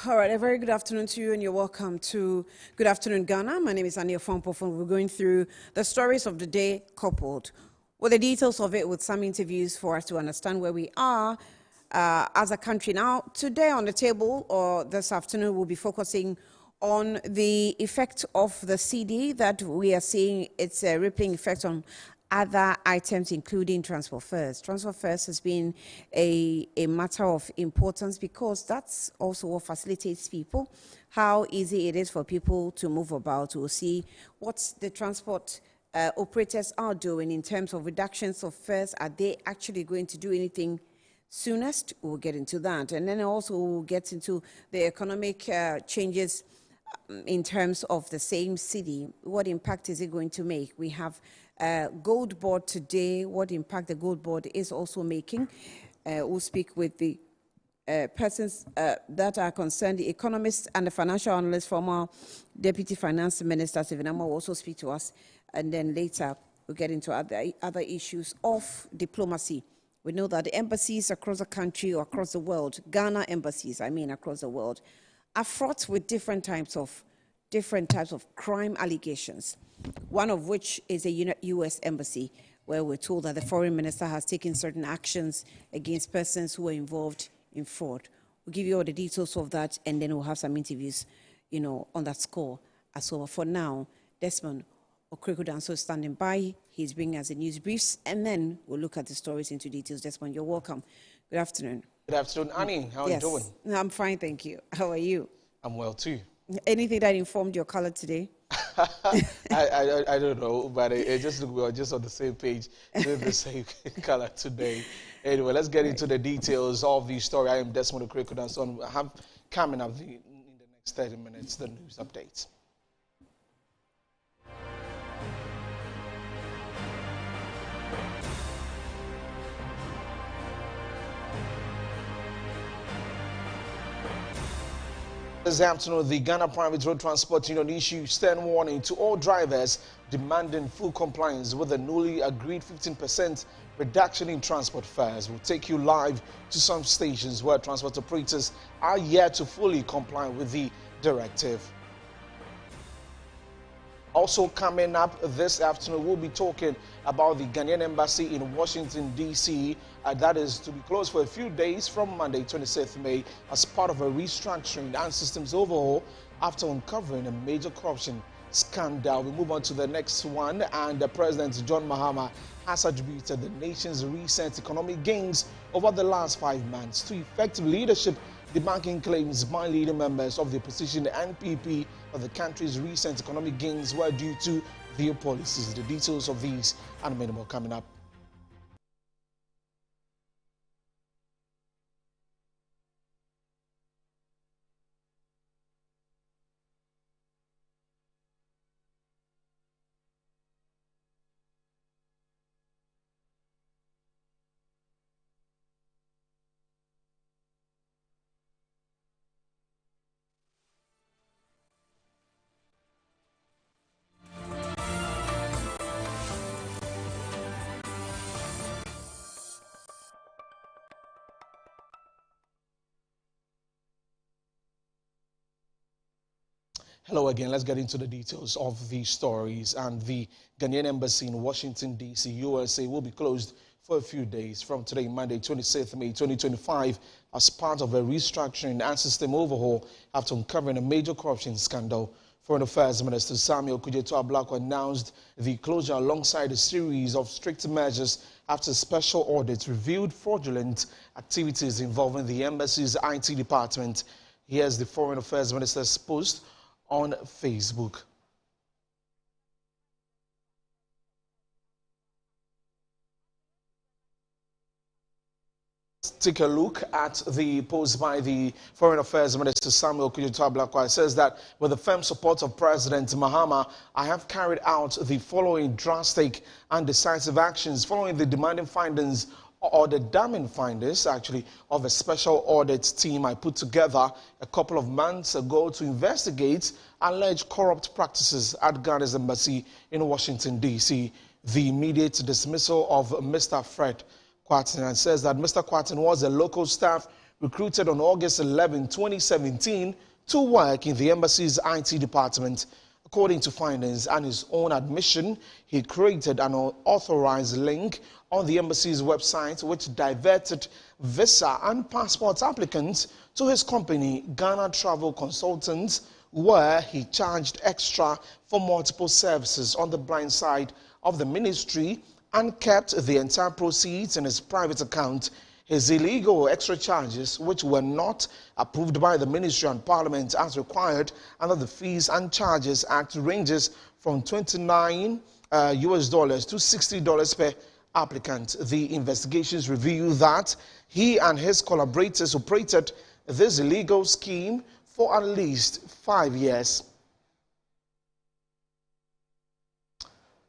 All right, a very good afternoon to you, and you're welcome to Good Afternoon Ghana. My name is Ania Fompofon. We're going through the stories of the day coupled with the details of it with some interviews for us to understand where we are as a country. Now, today on the table, or this afternoon, we'll be focusing on the effect of the CD that we are seeing. It's a rippling effect on other items, including transfer fares. Transfer fares has been a matter of importance because that's also what facilitates people, how easy it is for people to move about. We'll see what the transport operators are doing in terms of reductions of fares. Are they actually going to do anything soonest? We'll get into that. And then also we'll get into the economic changes in terms of the same city. What impact is it going to make? We have gold board today, what impact the gold board is also making. We'll speak with the persons that are concerned, the economists and the financial analysts, former Deputy Finance Minister Sivinama will also speak to us. And then later, we'll get into other issues of diplomacy. We know that the embassies across the country or across the world, Ghana embassies, across the world, are fraught with different types of crime allegations, one of which is a U.S. embassy, where we're told that the foreign minister has taken certain actions against persons who were involved in fraud. We'll give you all the details of that, and then we'll have some interviews, on that score as well. For now, Desmond Okrekudanso is standing by. He's bringing us the news briefs, and then we'll look at the stories into details. Desmond, you're welcome. Good afternoon. Good afternoon, Annie. How are you doing? I'm fine, thank you. How are you? I'm well, too. Anything that informed your color today? I don't know, but it just looked we were just on the same page with the same color today. Anyway, let's get into the details of the story. I am Desmond Okrekudanso. I have coming up in the next 30 minutes the news updates. This afternoon, the Ghana Private Road Transport Union issued stern warning to all drivers demanding full compliance with the newly agreed 15% reduction in transport fares. We'll take you live to some stations where transport operators are yet to fully comply with the directive. Also coming up this afternoon, we'll be talking about the Ghanaian embassy in Washington, D.C. That is to be closed for a few days from Monday, 26th May, as part of a restructuring and systems overhaul after uncovering a major corruption scandal. We move on to the next one, and President John Mahama has attributed the nation's recent economic gains over the last 5 months to effective leadership, debunking claims by leading members of the opposition, the NPP, that the country's recent economic gains were due to their policies. The details of these and many more coming up. Hello again. Let's get into the details of these stories. And the Ghanaian embassy in Washington, D.C., USA will be closed for a few days from today, Monday, 26th May 2025, as part of a restructuring and system overhaul after uncovering a major corruption scandal. Foreign Affairs Minister Samuel Kudjeto-Ablakwa announced the closure alongside a series of strict measures after special audits revealed fraudulent activities involving the embassy's IT department. Here's the Foreign Affairs Minister's post on Facebook. Let's take a look at the post by the Foreign Affairs Minister Samuel Kudjeto-Ablakwa. It says that with the firm support of President Mahama, I have carried out the following drastic and decisive actions following the demanding findings or the damning findings, actually, of a special audit team I put together a couple of months ago to investigate alleged corrupt practices at Ghana's embassy in Washington, D.C. The immediate dismissal of Mr. Fred Kwatin, and says that Mr. Kwatin was a local staff recruited on August 11, 2017 to work in the embassy's IT department. According to findings and his own admission, he created an unauthorized link on the embassy's website which diverted visa and passport applicants to his company, Ghana Travel Consultants, where he charged extra for multiple services on the blind side of the ministry and kept the entire proceeds in his private account. His illegal extra charges, which were not approved by the Ministry and Parliament as required under the Fees and Charges Act, ranges from $29 US dollars to $60 per applicant. The investigations reveal that he and his collaborators operated this illegal scheme for at least 5 years.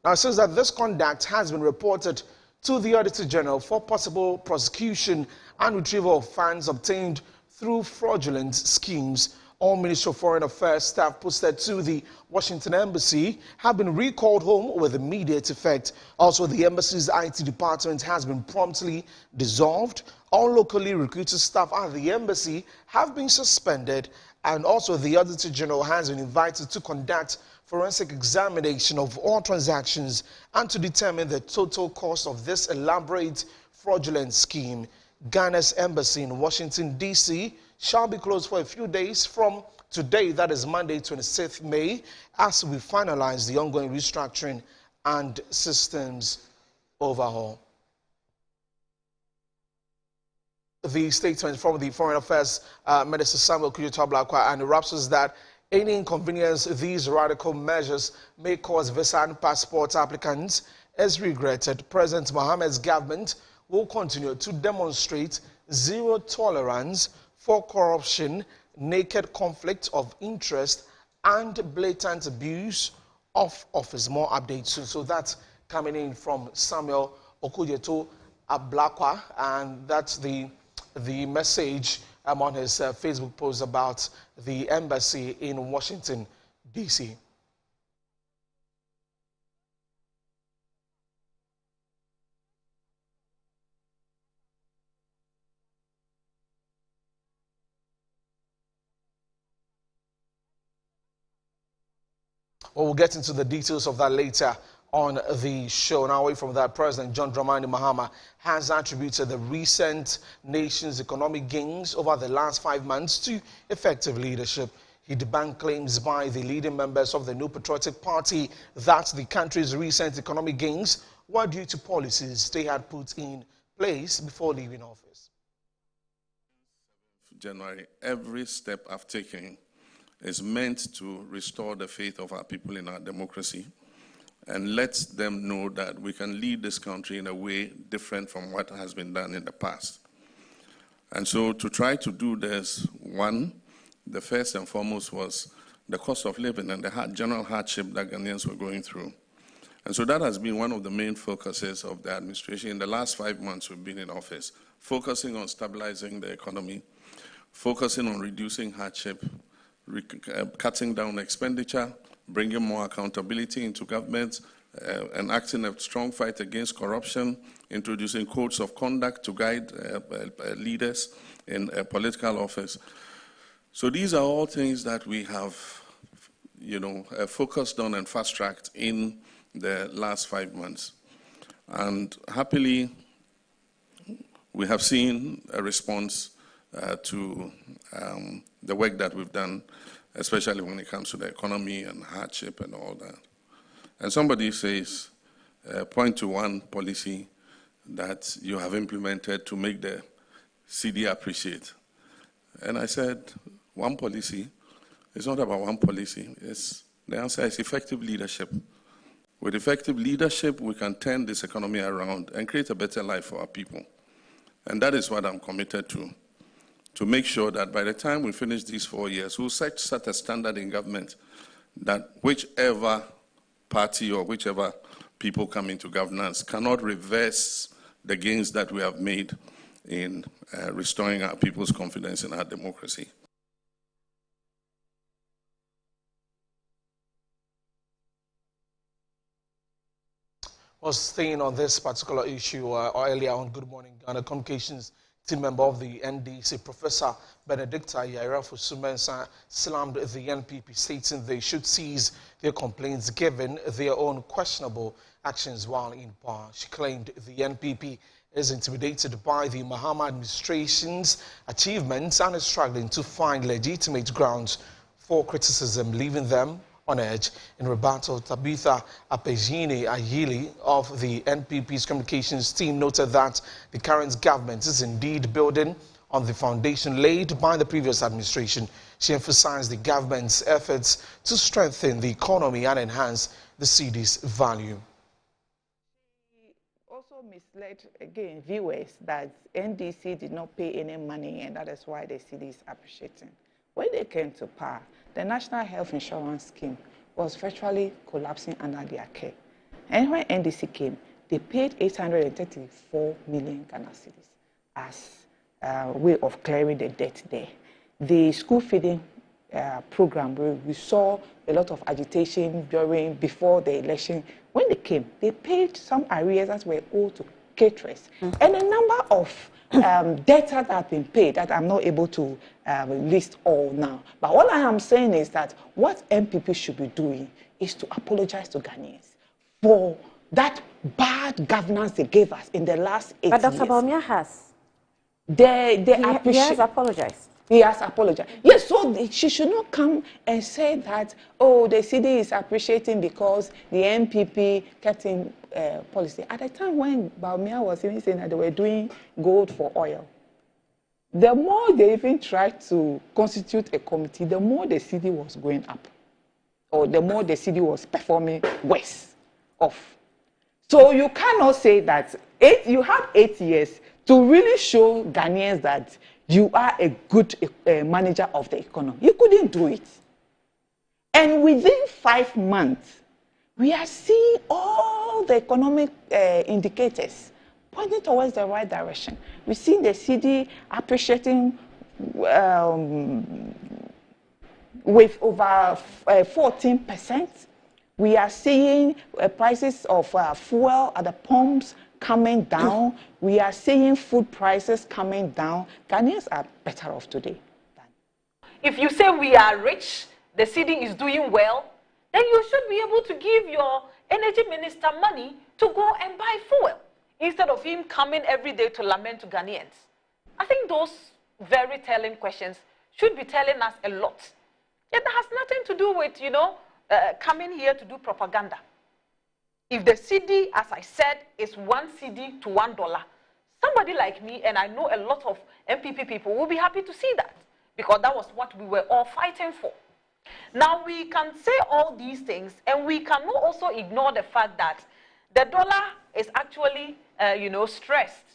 Now, it says that this conduct has been reported to the Auditor General for possible prosecution and retrieval of funds obtained through fraudulent schemes. All Ministry of Foreign Affairs staff posted to the Washington Embassy have been recalled home with immediate effect. Also, the embassy's IT department has been promptly dissolved. All locally recruited staff at the embassy have been suspended, and also the Auditor General has been invited to conduct forensic examination of all transactions and to determine the total cost of this elaborate fraudulent scheme. Ghana's embassy in Washington, D.C. shall be closed for a few days from today, that is Monday, 26th May, as we finalize the ongoing restructuring and systems overhaul. The statement from the Foreign Affairs Minister Samuel Kujoto-Ablakwa, and it wraps us that any inconvenience these radical measures may cause visa and passport applicants is regretted. President Mohammed's government will continue to demonstrate zero tolerance for corruption, naked conflict of interest, and blatant abuse of office. More updates soon. So that's coming in from Samuel Kujoto-Ablakwa, and that's the message on his Facebook post about the embassy in Washington, D.C. Well, we'll get into the details of that later on the show. Now, away from that, President John Dramani Mahama has attributed the recent nation's economic gains over the last 5 months to effective leadership. He debunked claims by the leading members of the New Patriotic Party that the country's recent economic gains were due to policies they had put in place before leaving office. January, every step I've taken is meant to restore the faith of our people in our democracy and let them know that we can lead this country in a way different from what has been done in the past. And so to try to do this, one, the first and foremost was the cost of living and the general hardship that Ghanaians were going through. And so that has been one of the main focuses of the administration in the last 5 months we've been in office, focusing on stabilizing the economy, focusing on reducing hardship, cutting down expenditure, bringing more accountability into government, enacting a strong fight against corruption, introducing codes of conduct to guide leaders in political office. So these are all things that we have, focused on and fast-tracked in the last 5 months. And happily, we have seen a response to the work that we've done, especially when it comes to the economy and hardship and all that. And somebody says, point to one policy that you have implemented to make the CD appreciate. And I said, one policy. It's not about one policy. The answer is effective leadership. With effective leadership, we can turn this economy around and create a better life for our people. And that is what I'm committed to make sure that by the time we finish these 4 years, we'll set a standard in government that whichever party or whichever people come into governance cannot reverse the gains that we have made in restoring our people's confidence in our democracy. Well, staying on this particular issue, earlier on Good Morning Ghana, communications Team member of the NDC, Professor Benedicta Yairafu-Sumensa, slammed the NPP, stating they should cease their complaints given their own questionable actions while in power. She claimed the NPP is intimidated by the Mahama administration's achievements and is struggling to find legitimate grounds for criticism, leaving them on edge. In rebuttal, Tabitha Apejini Ayili of the NPP's communications team noted that the current government is indeed building on the foundation laid by the previous administration. She emphasized the government's efforts to strengthen the economy and enhance the cedi's value. She also misled, again, viewers that NDC did not pay any money and that is why the cedi is appreciating. When they came to power, the National Health Insurance Scheme was virtually collapsing under their care. And when NDC came, they paid 834 million Ghana cedis as a way of clearing the debt there. The school feeding program, we saw a lot of agitation before the election. When they came, they paid some arrears that were owed to caterers. And a number of data that have been paid that I'm not able to list all now. But all I am saying is that what NPP should be doing is to apologize to Ghanaians for that bad governance they gave us in the last 8 years. But Dr. Bawumia has. He has apologized. He has apologized. Yes, so she should not come and say that, oh, the cedi is appreciating because the NPP kept in policy. At the time when Bawumia was even saying that they were doing gold for oil, the more they even tried to constitute a committee, the more the cedi was going up, or the more the cedi was performing worse off. So you cannot say that you have 8 years to really show Ghanaians that you are a good manager of the economy. You couldn't do it. And within 5 months, we are seeing all the economic indicators pointing towards the right direction. We've seen the cedi appreciating with over 14%. We are seeing prices of fuel at the pumps coming down. We are seeing food prices coming down. Ghanaians are better off today. If you say we are rich, the cedi is doing well, then you should be able to give your energy minister money to go and buy fuel instead of him coming every day to lament to Ghanaians. I think those very telling questions should be telling us a lot. It has nothing to do with, coming here to do propaganda. If the cedi, as I said, is 1 cedi to $1, somebody like me, and I know a lot of NPP people, will be happy to see that, because that was what we were all fighting for. Now, we can say all these things, and we cannot also ignore the fact that the dollar is actually, stressed.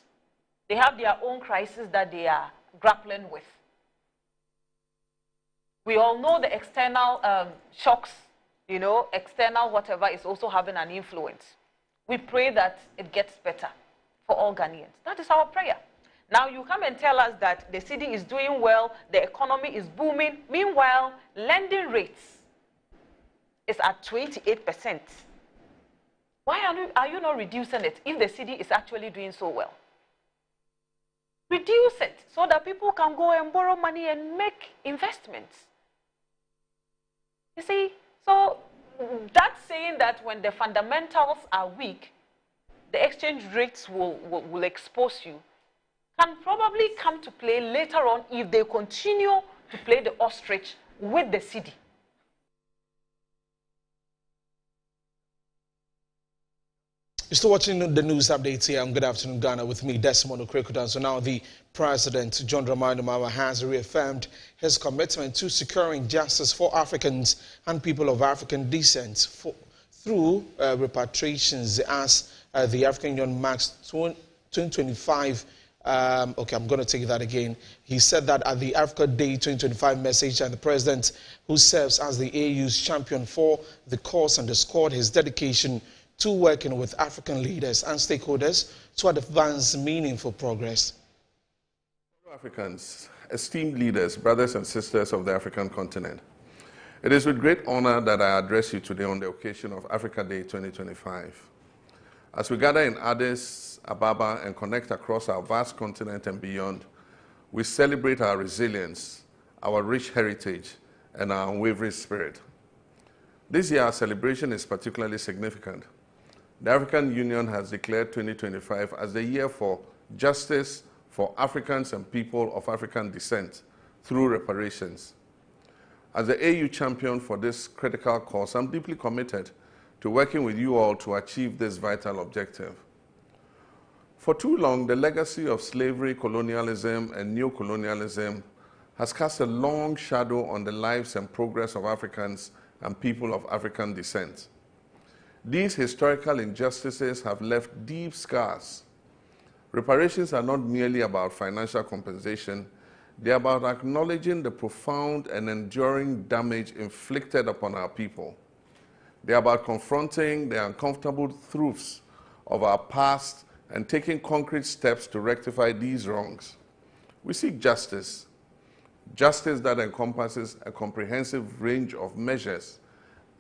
They have their own crisis that they are grappling with. We all know the external shocks, external whatever is also having an influence. We pray that it gets better for all Ghanaians. That is our prayer. Now you come and tell us that the cedi is doing well, the economy is booming. Meanwhile, lending rates is at 28%. Why are you not reducing it if the cedi is actually doing so well? Reduce it so that people can go and borrow money and make investments. You see, so that's saying that when the fundamentals are weak, the exchange rates will expose you, can probably come to play later on if they continue to play the ostrich with the cedi. You're still watching the news updates here on Good Afternoon Ghana with me, Desmond Okrekudan. So now the President, John Dramani Mahama, has reaffirmed his commitment to securing justice for Africans and people of African descent through repatriations as the African Union marks 2025. Okay, I'm going to take that again. He said that at the Africa Day 2025 message, and the President, who serves as the AU's champion for the cause, underscored his dedication to working with African leaders and stakeholders to advance meaningful progress. Africans, esteemed leaders, brothers and sisters of the African continent, it is with great honor that I address you today on the occasion of Africa Day 2025. As we gather in Addis Ababa and connect across our vast continent and beyond, we celebrate our resilience, our rich heritage, and our unwavering spirit. This year, our celebration is particularly significant. The African Union has declared 2025 as the year for justice for Africans and people of African descent through reparations. As the AU champion for this critical cause, I'm deeply committed to working with you all to achieve this vital objective. For too long, the legacy of slavery, colonialism, and neocolonialism has cast a long shadow on the lives and progress of Africans and people of African descent. These historical injustices have left deep scars. Reparations are not merely about financial compensation, they're about acknowledging the profound and enduring damage inflicted upon our people. They're about confronting the uncomfortable truths of our past and taking concrete steps to rectify these wrongs. We seek justice, justice that encompasses a comprehensive range of measures,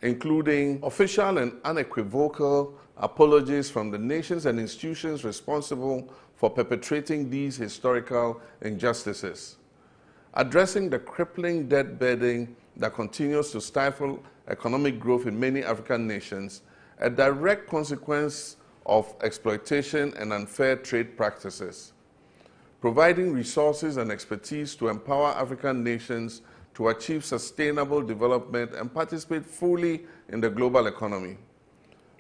including official and unequivocal apologies from the nations and institutions responsible for perpetrating these historical injustices, addressing the crippling debt burden that continues to stifle economic growth in many African nations, a direct consequence of exploitation and unfair trade practices, providing resources and expertise to empower African nations to achieve sustainable development and participate fully in the global economy,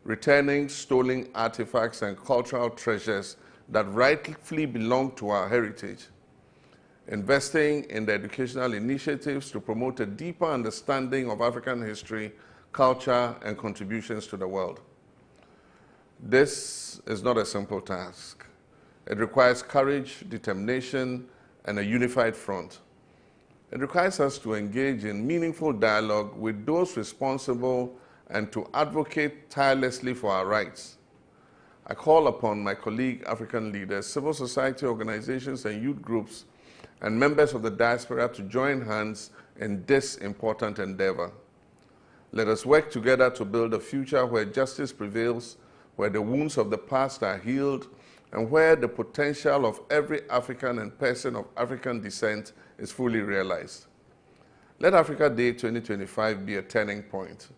returning stolen artifacts and cultural treasures that rightfully belong to our heritage, investing in the educational initiatives to promote a deeper understanding of African history, culture, and contributions to the world. This is not a simple task. It requires courage, determination, and a unified front. It requires us to engage in meaningful dialogue with those responsible and to advocate tirelessly for our rights. I call upon my colleague African leaders, civil society organizations and youth groups, and members of the diaspora to join hands in this important endeavor. Let us work together to build a future where justice prevails, where the wounds of the past are healed, and where the potential of every African and person of African descent is fully realized. Let Africa Day 2025 be a turning point.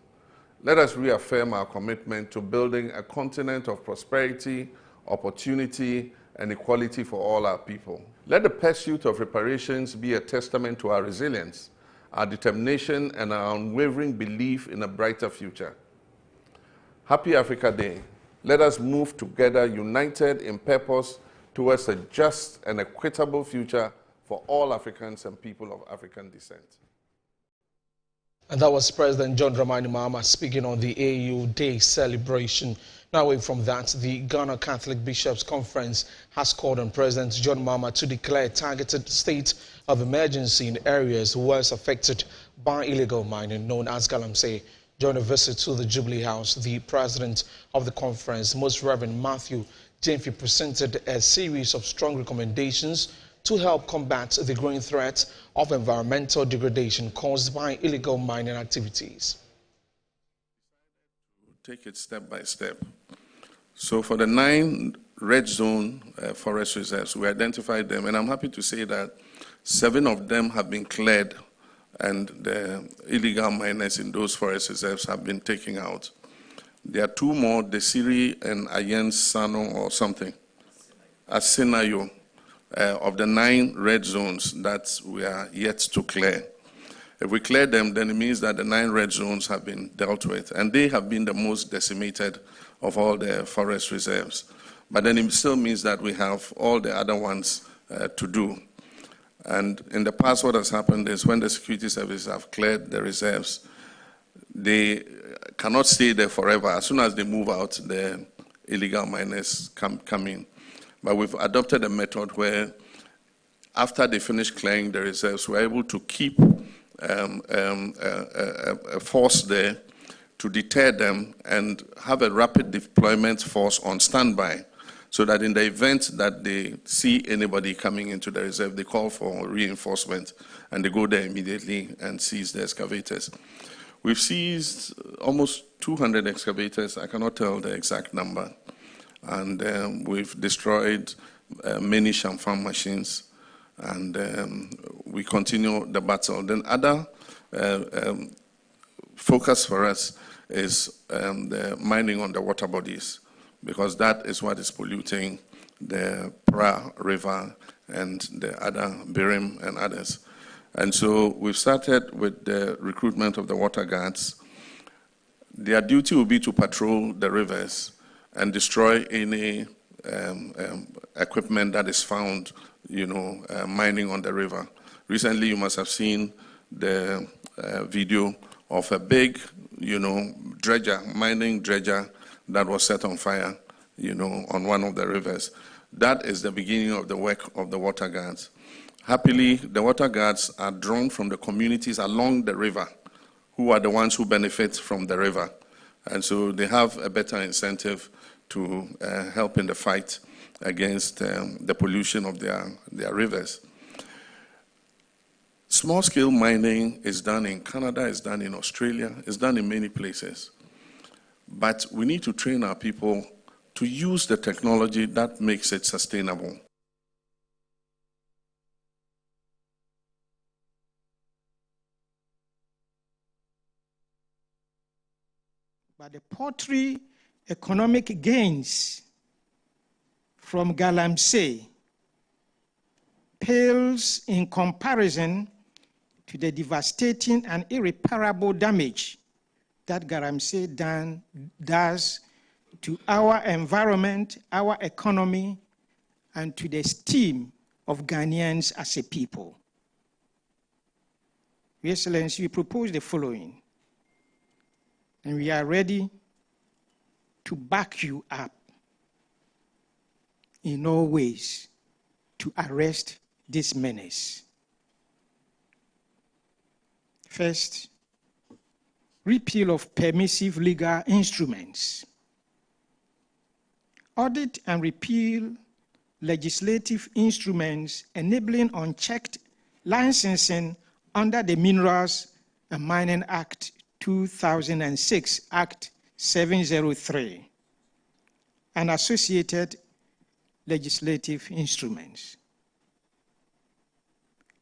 Let us reaffirm our commitment to building a continent of prosperity, opportunity, and equality for all our people. Let the pursuit of reparations be a testament to our resilience, our determination, and our unwavering belief in a brighter future. Happy Africa Day. Let us move together, united in purpose, towards a just and equitable future for all Africans and people of African descent. And that was President John Dramani Mahama speaking on the AU Day celebration. Now, away from that, the Ghana Catholic Bishops' Conference has called on President John Mahama to declare a targeted state of emergency in areas worst affected by illegal mining, known as Galamsey. During a visit to the Jubilee House, the president of the conference, Most Reverend Matthew Jemfi, presented a series of strong recommendations to help combat the growing threat of environmental degradation caused by illegal mining activities. Take it step by step. So for the 9 red zone forest reserves, we identified them, and I'm happy to say that 7 of them have been cleared and the illegal miners in those forest reserves have been taken out. There are 2 more, Desiri and Ayen Sano or something, Asenayo, of the 9 red zones that we are yet to clear. If we clear them, then it means that the 9 red zones have been dealt with, and they have been the most decimated of all the forest reserves. But then it still means that we have all the other ones to do. And in the past, what has happened is when the security services have cleared the reserves, they cannot stay there forever. As soon as they move out, the illegal miners come in. But we've adopted a method where after they finish clearing the reserves, we're able to keep a force there to deter them and have a rapid deployment force on standby, so that in the event that they see anybody coming into the reserve, they call for reinforcement and they go there immediately and seize the excavators. We've seized almost 200 excavators. I cannot tell the exact number. and we've destroyed many champagne machines, and we continue the battle. Then other focus for us is the mining on the water bodies, because that is what is polluting the Pra River and the other Birim and others. And so we've started with the recruitment of the water guards. Their duty will be to patrol the rivers and destroy any equipment that is found, mining on the river. Recently, you must have seen the video of a big, dredger, mining dredger that was set on fire, on one of the rivers. That is the beginning of the work of the water guards. Happily, the water guards are drawn from the communities along the river, who are the ones who benefit from the river. And so they have a better incentive to help in the fight against the pollution of their rivers. Small-scale mining is done in Canada, is done in Australia, is done in many places. But we need to train our people to use the technology that makes it sustainable. But the paltry economic gains from Galamsey pales in comparison to the devastating and irreparable damage that Galamsey does to our environment, our economy, and to the esteem of Ghanaians as a people. Your Excellency, we propose the following, and we are ready to back you up in all ways to arrest this menace. First, repeal of permissive legal instruments. Audit and repeal legislative instruments enabling unchecked licensing under the Minerals and Mining Act 2006, Act 703, and associated legislative instruments.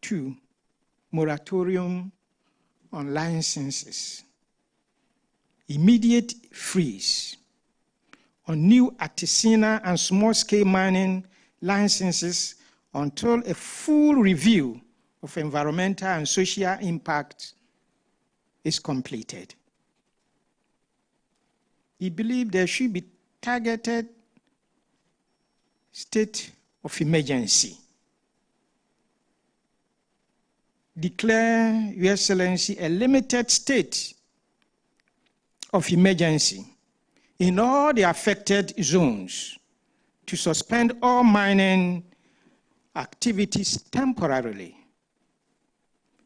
2, moratorium on licenses. Immediate freeze on new artisanal and small-scale mining licenses until a full review of environmental and social impact is completed. We believe there should be targeted state of emergency. Declare, Your Excellency, a limited state of emergency in all the affected zones to suspend all mining activities temporarily.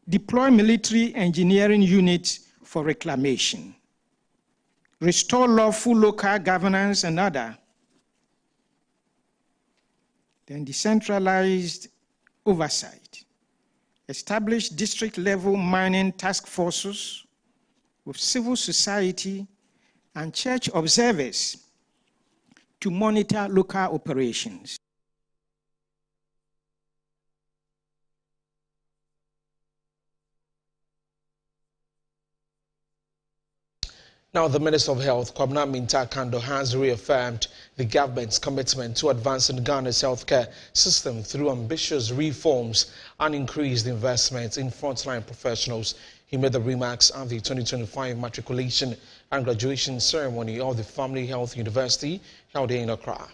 Deploy military engineering units for reclamation. Restore lawful local governance and other. Then decentralized oversight. Establish district-level mining task forces with civil society and church observers to monitor local operations. Now, the Minister of Health, Kwabena Minta-Kando, has reaffirmed the government's commitment to advancing Ghana's healthcare system through ambitious reforms and increased investment in frontline professionals. He made the remarks at the 2025 matriculation and graduation ceremony of the Family Health University held in Accra.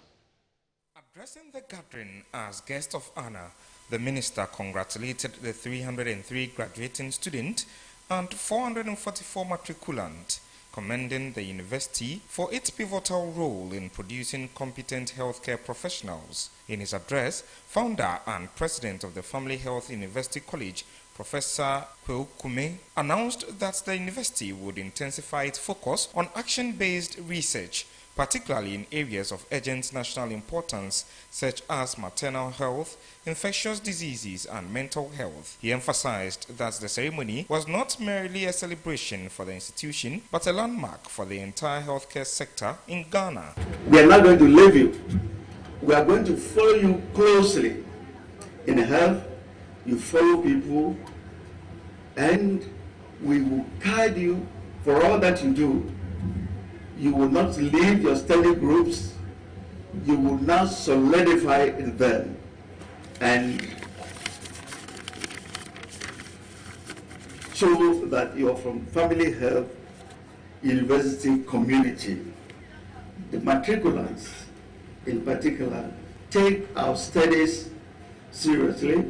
Addressing the gathering as guest of honor, the minister congratulated the 303 graduating students and 444 matriculants, commending the university for its pivotal role in producing competent healthcare professionals. In his address, founder and president of the Family Health University College, Professor Kweu Kume, announced that the university would intensify its focus on action-based research, particularly in areas of urgent national importance such as maternal health, infectious diseases and mental health. He emphasized that the ceremony was not merely a celebration for the institution, but a landmark for the entire healthcare sector in Ghana. We are not going to leave you. We are going to follow you closely in health. You follow people, and we will guide you for all that you do. You will not leave your study groups. You will not solidify in them and show that you are from family health university community. The matriculants in particular take our studies seriously.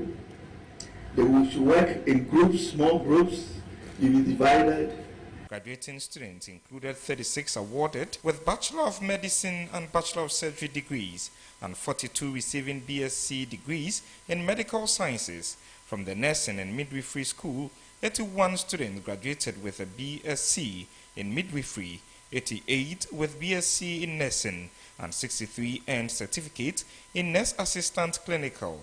They will work in groups, small groups. You will be divided. Graduating students included 36 awarded with Bachelor of Medicine and Bachelor of Surgery degrees and 42 receiving BSc degrees in Medical Sciences. From the Nursing and Midwifery School, 81 students graduated with a BSc in Midwifery, 88 with BSc in Nursing, and 63 earned certificate in Nurse Assistant Clinical.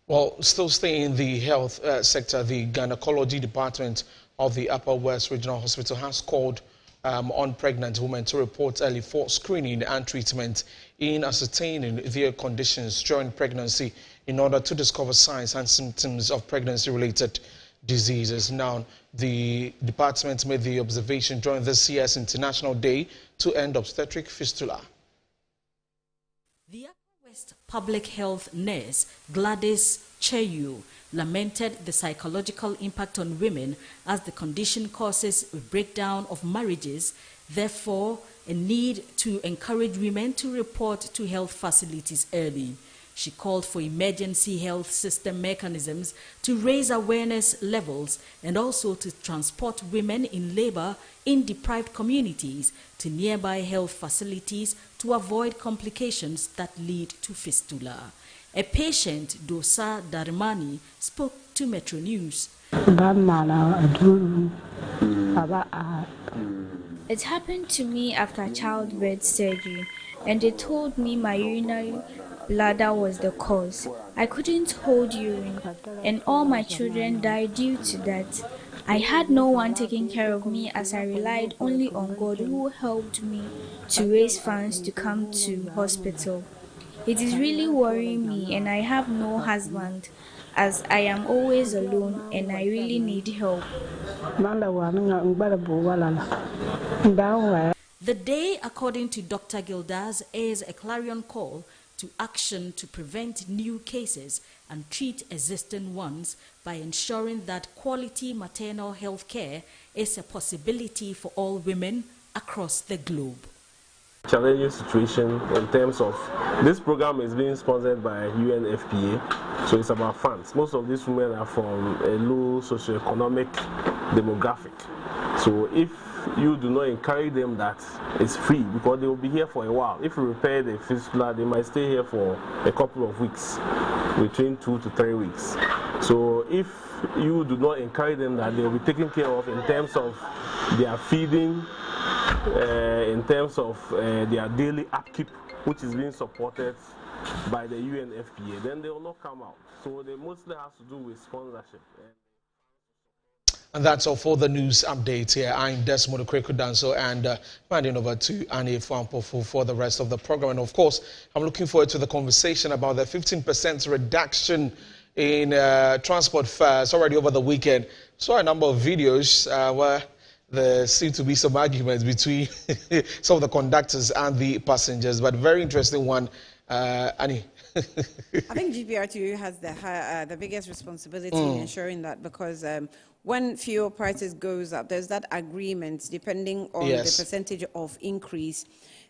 Well, still staying in the health sector, the gynecology department of the Upper West Regional Hospital has called on pregnant women to report early for screening and treatment in ascertaining their conditions during pregnancy in order to discover signs and symptoms of pregnancy-related diseases. Now, the department made the observation during this year's International Day to End Obstetric Fistula. The Upper West Public Health nurse Gladys Cheyu lamented the psychological impact on women as the condition causes a breakdown of marriages, therefore a need to encourage women to report to health facilities early. She called for emergency health system mechanisms to raise awareness levels and also to transport women in labor in deprived communities to nearby health facilities to avoid complications that lead to fistula. A patient, Dosa Darimani, spoke to Metro News. It happened to me after childbirth surgery, and they told me my urinary bladder was the cause. I couldn't hold urine, and all my children died due to that. I had no one taking care of me as I relied only on God, who helped me to raise funds to come to hospital. It is really worrying me, and I have no husband as I am always alone and I really need help. The day, according to Dr. Gildas, is a clarion call to action to prevent new cases and treat existing ones by ensuring that quality maternal health care is a possibility for all women across the globe. Challenging situation in terms of this program is being sponsored by UNFPA, so it's about funds. Most of these women are from a low socioeconomic demographic, so if you do not encourage them that it's free, because they will be here for a while. If you repair the fistula, they might stay here for a couple of weeks, between 2 to 3 weeks. So if you do not encourage them that they will be taken care of in terms of their feeding, in terms of their daily upkeep, which is being supported by the UNFPA, then they will not come out. So they mostly have to do with sponsorship. And that's all for the news updates here. I'm Desmond Okreko-Danso, and handing over to Annie Fampofu for the rest of the program. And of course, I'm looking forward to the conversation about the 15% reduction in transport fares already over the weekend. Saw a number of videos where there seemed to be some arguments between some of the conductors and the passengers, but very interesting one. Annie. I think GPRTU has the biggest responsibility in ensuring that, because when fuel prices goes up, there's that agreement depending on the percentage of increase.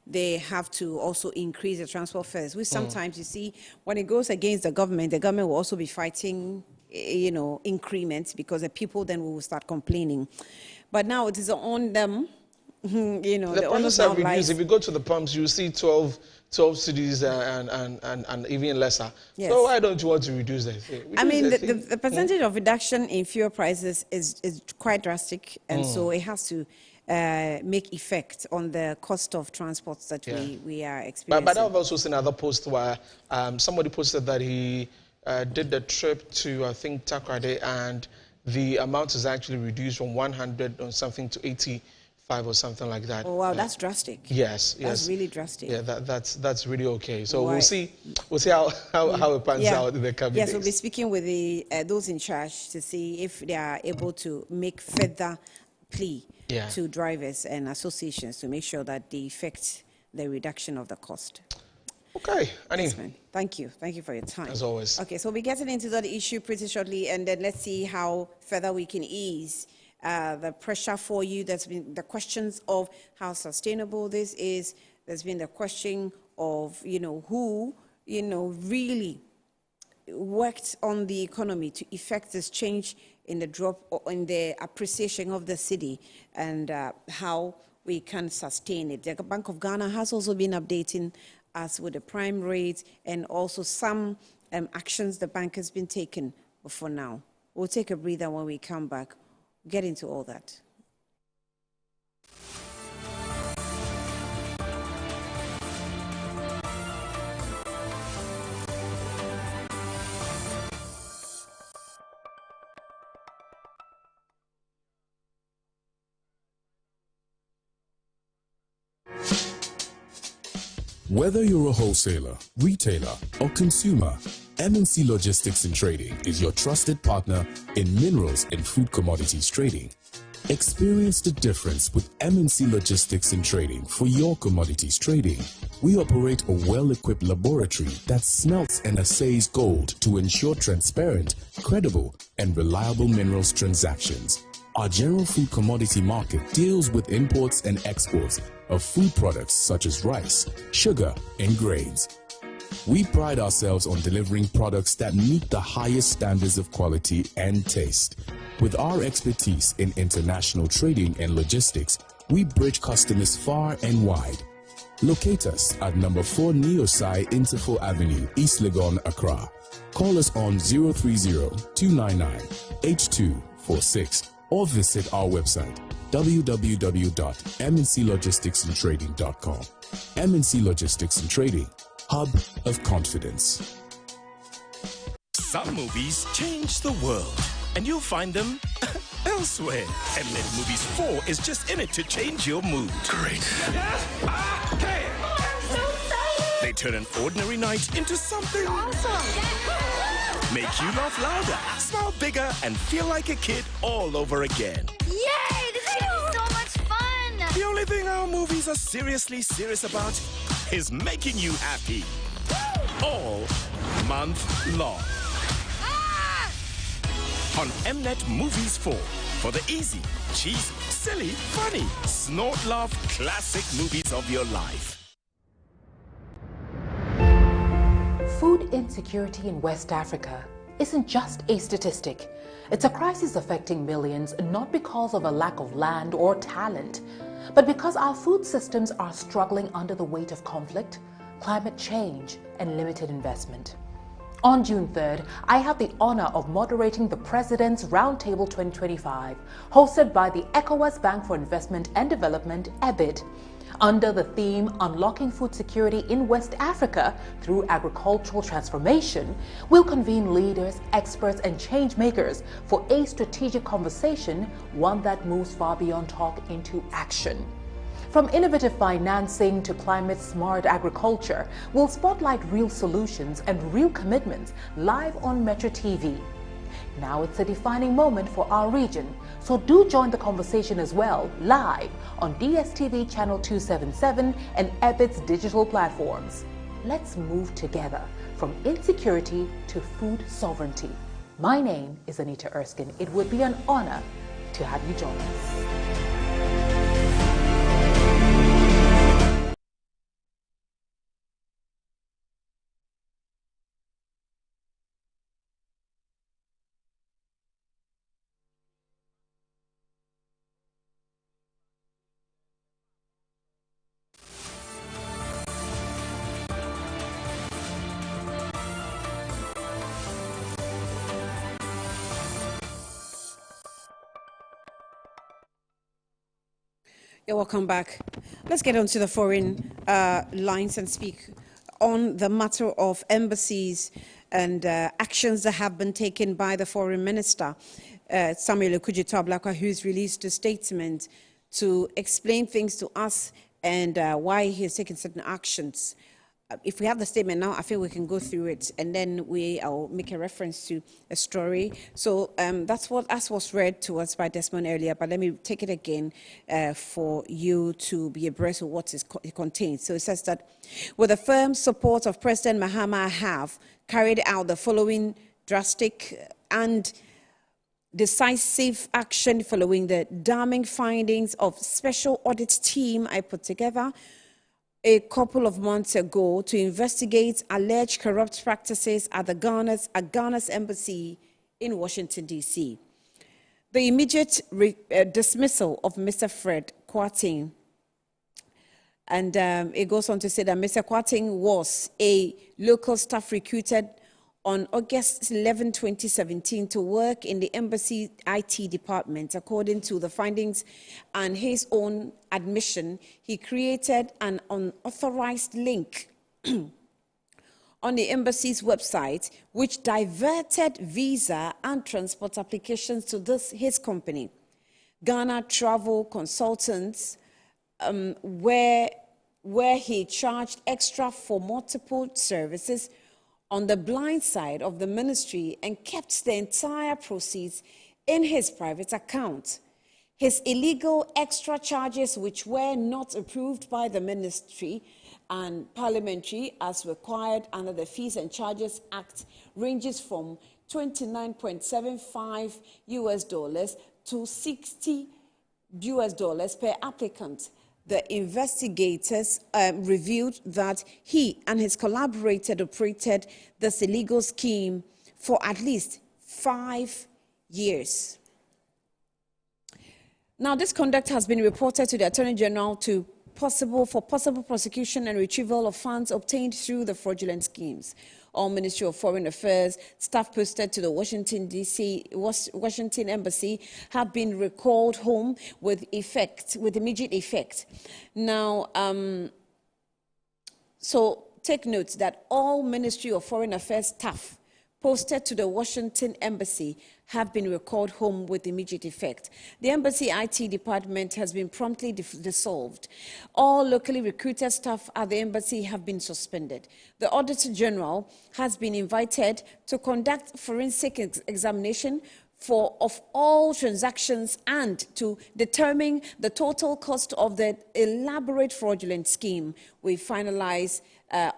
They have to also increase the transport fares, which sometimes you see when it goes against the government will also be fighting, increments, because the people then will start complaining. But now it is on them. The prices have reduced. If you go to the pumps, you see 12 cities and even lesser. Yes. So why don't you want to reduce that? The percentage of reduction in fuel prices is quite drastic, and so it has to make effect on the cost of transports that we are experiencing. But I've also seen another post where somebody posted that he did the trip to, I think, Takoradi, and the amount is actually reduced from 100 or something to 85 or something like that. Oh wow, that's drastic. Yes, that's really drastic. Yeah, that's really okay. So we'll see how it pans out in the coming days. Yes, we'll be speaking with the those in charge to see if they are able to make further plea to drivers and associations to make sure that they effect the reduction of the cost. Okay, Annie. Yes, thank you for your time. As always. Okay, so we'll be getting into that issue pretty shortly, and then let's see how further we can ease the pressure for you. There's been the questions of how sustainable this is. There's been the question of, who, really worked on the economy to effect this change in the drop or in the appreciation of the city, and how we can sustain it. The Bank of Ghana has also been updating us with the prime rate and also some actions the bank has been taking for now. We'll take a breather when we come back. Get into all that. Whether you're a wholesaler, retailer, or consumer, MNC Logistics and Trading is your trusted partner in minerals and food commodities trading. Experience the difference with MNC Logistics and Trading for your commodities trading. We operate a well-equipped laboratory that smelts and assays gold to ensure transparent, credible, and reliable minerals transactions. Our general food commodity market deals with imports and exports of food products such as rice, sugar, and grains. We pride ourselves on delivering products that meet the highest standards of quality and taste. With our expertise in international trading and logistics, we bridge customers far and wide. Locate us at number 4 Neosai Interfo Avenue, East Legon, Accra. Call us on 030-299-8246 or visit our website www.mnclogisticsandtrading.com. MNC Logistics and Trading, hub of confidence. Some movies change the world, and you'll find them elsewhere. Mnet Movies 4 is just in it to change your mood. Great. Yes, I can. Oh, I'm so excited. They turn an ordinary night into something awesome. Make you laugh louder, smile bigger, and feel like a kid all over again. Yay! This is so much fun! The only thing our movies are seriously serious about is making you happy. All month long. Ah! On Mnet Movies 4 for the easy, cheesy, silly, funny, snort laugh classic movies of your life. Food insecurity in West Africa isn't just a statistic. It's a crisis affecting millions, not because of a lack of land or talent, but because our food systems are struggling under the weight of conflict, climate change, and limited investment. On June 3rd, I had the honor of moderating the President's Roundtable 2025, hosted by the ECOWAS Bank for Investment and Development, EBID, under the theme Unlocking Food Security in West Africa Through Agricultural Transformation. We'll convene leaders, experts, and change makers for a strategic conversation, one that moves far beyond talk into action. From innovative financing to climate-smart agriculture, we'll spotlight real solutions and real commitments live on Metro TV. Now it's a defining moment for our region, so do join the conversation as well, live on DSTV Channel 277 and EBID's digital platforms. Let's move together from insecurity to food sovereignty. My name is Anita Erskine. It would be an honor to have you join us. You're welcome back. Let's get on to the foreign lines and speak on the matter of embassies and actions that have been taken by the foreign minister, Samuel Okudzeto-Ablakwa, who's released a statement to explain things to us and why he has taken certain actions. If we have the statement now, I feel we can go through it, and then I'll make a reference to a story. So that's what was read to us by Desmond earlier, but let me take it again for you to be abreast of what it contains. So it says that, with the firm support of President Mahama, I have carried out the following drastic and decisive action following the damning findings of special audit team I put together a couple of months ago to investigate alleged corrupt practices at Ghana's embassy in Washington, D.C. The immediate dismissal of Mr. Fred Kwarteng, and it goes on to say that Mr. Kwarteng was a local staff recruited on August 11, 2017, to work in the embassy IT department. According to the findings and his own admission, he created an unauthorized link on the embassy's website, which diverted visa and transport applications to his company, Ghana Travel Consultants, where he charged extra for multiple services on the blind side of the ministry and kept the entire proceeds in his private account. His illegal extra charges, which were not approved by the ministry and parliamentary as required under the Fees and Charges Act, ranges from $29.75 to $60 per applicant. The investigators revealed that he and his collaborator operated this illegal scheme for at least 5 years. Now, this conduct has been reported to the Attorney General for possible prosecution and retrieval of funds obtained through the fraudulent schemes. All Ministry of Foreign Affairs staff posted to the Washington Embassy have been recalled home with immediate effect. Now, so take note that all Ministry of Foreign Affairs staff posted to the Washington Embassy have been recalled home with immediate effect. The Embassy IT department has been promptly dissolved. All locally recruited staff at the Embassy have been suspended. The Auditor General has been invited to conduct forensic examination of all transactions and to determine the total cost of the elaborate fraudulent scheme. We finalize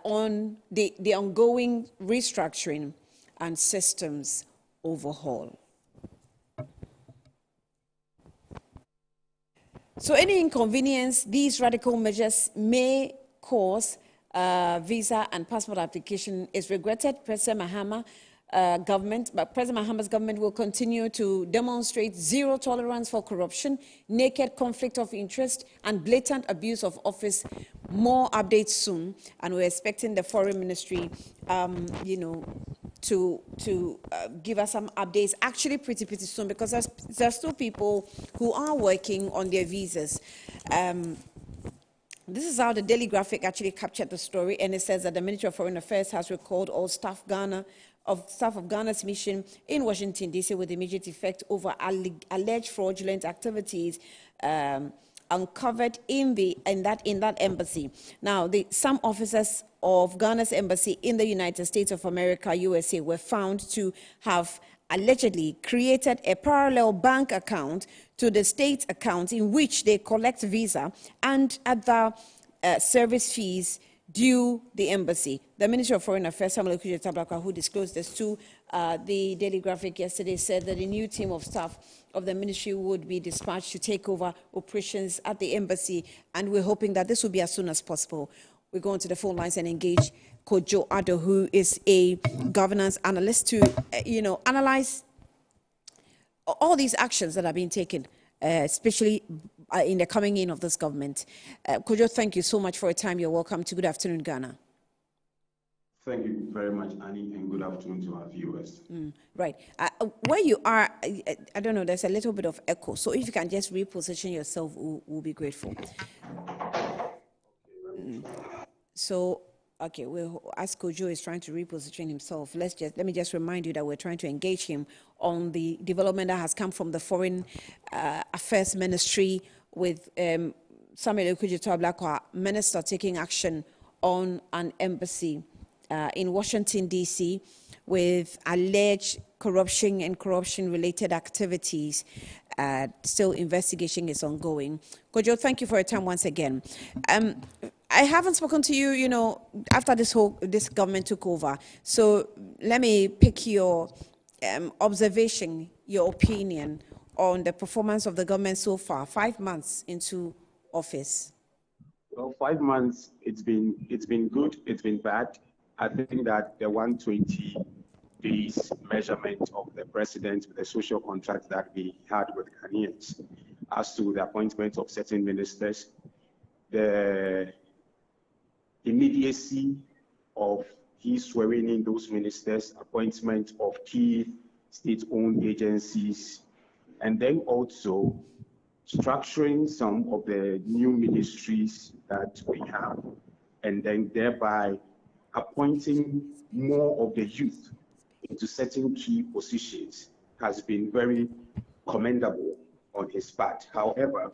on the ongoing restructuring and systems overhaul. So any inconvenience these radical measures may cause visa and passport application is regretted. President Mahama's government will continue to demonstrate zero tolerance for corruption, naked conflict of interest, and blatant abuse of office. More updates soon, and we're expecting the Foreign Ministry, to give us some updates actually pretty soon, because there's still people who are working on their visas. This is how the Daily Graphic actually captured the story, and it says that the Ministry of Foreign Affairs has recalled all staff of Ghana's mission in Washington, D.C. with immediate effect over alleged fraudulent activities uncovered in that embassy. Now, some officers of Ghana's embassy in the United States of America, USA, were found to have allegedly created a parallel bank account to the state account in which they collect visa and other service fees due the embassy. The Ministry of Foreign Affairs, Samuel Okudzeto-Ablakwa, who disclosed this to the Daily Graphic yesterday, said that a new team of staff of the ministry would be dispatched to take over operations at the embassy, and we're hoping that this will be as soon as possible. We go onto the phone lines and engage Kojo Ado, who is a governance analyst, to analyze all these actions that are being taken, especially in the coming in of this government. Kojo, thank you so much for your time. You're welcome to Good Afternoon, Ghana. Thank you very much, Annie, and good afternoon to our viewers. Right. Where you are, I don't know, there's a little bit of echo. So if you can just reposition yourself, we'll be grateful. So, okay, as Kojo is trying to reposition himself, let me just remind you that we're trying to engage him on the development that has come from the Foreign Affairs Ministry with Samuel Okudzeto-Ablakwa, Minister, taking action on an embassy in Washington, D.C., with alleged corruption and corruption-related activities. Still, investigation is ongoing. Kojo, thank you for your time once again. I haven't spoken to you, after this government took over. So let me pick your observation, your opinion on the performance of the government so far, 5 months into office. Well, 5 months, it's been good, it's been bad. I think that the 120 days measurement of the president with the social contract that we had with Ghanaians as to the appointment of certain ministers, the immediacy of his swearing in those ministers, appointment of key state-owned agencies, and then also structuring some of the new ministries that we have, and then thereby appointing more of the youth into certain key positions has been very commendable on his part. However,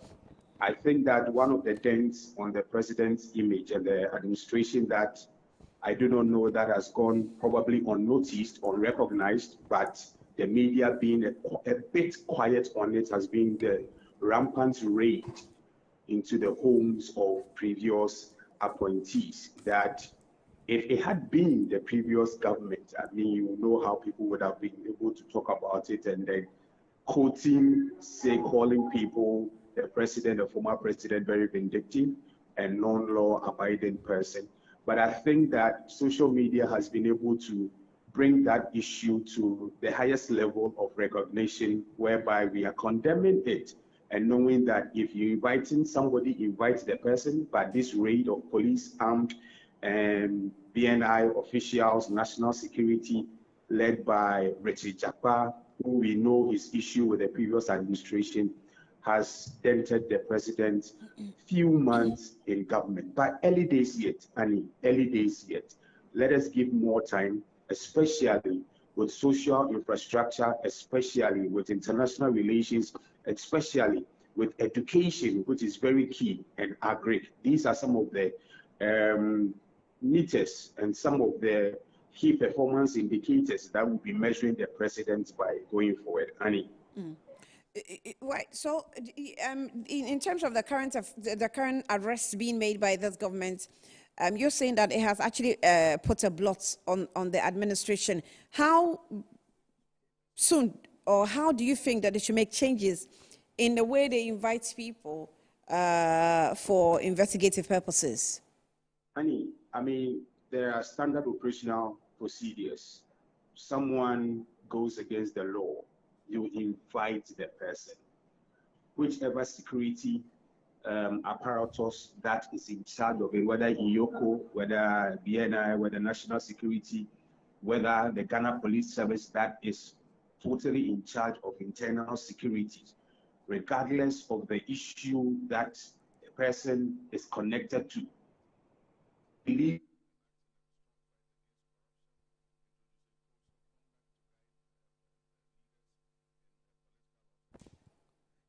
I think that one of the dents on the president's image and the administration that I do not know that has gone probably unnoticed, unrecognized, but the media being a bit quiet on it has been the rampant raid into the homes of previous appointees. That if it had been the previous government, I mean, you know how people would have been able to talk about it and then calling people, the president, the former president, very vindictive and non-law abiding person. But I think that social media has been able to bring that issue to the highest level of recognition, whereby we are condemning it and knowing that if you're inviting somebody, invite the person, but this raid of police, armed BNI officials, national security, led by Richard Japa, who we know his issue with the previous administration, has dented the president few months in government. But early days yet, Annie, early days yet. Let us give more time, especially with social infrastructure, especially with international relations, especially with education, which is very key, and agri. These are some of the meters and some of the key performance indicators that will be measuring the president by going forward. Annie. Right. So, in terms of the current arrests being made by this government, you're saying that it has actually put a blot on the administration. How soon, or how do you think that they should make changes in the way they invite people for investigative purposes? Annie, I mean, there are standard operational procedures. Someone goes against the law, you invite the person. Whichever security apparatus that is in charge of it, whether IOCO, whether BNI, whether National Security, whether the Ghana Police Service that is totally in charge of internal security, regardless of the issue that the person is connected to. Believe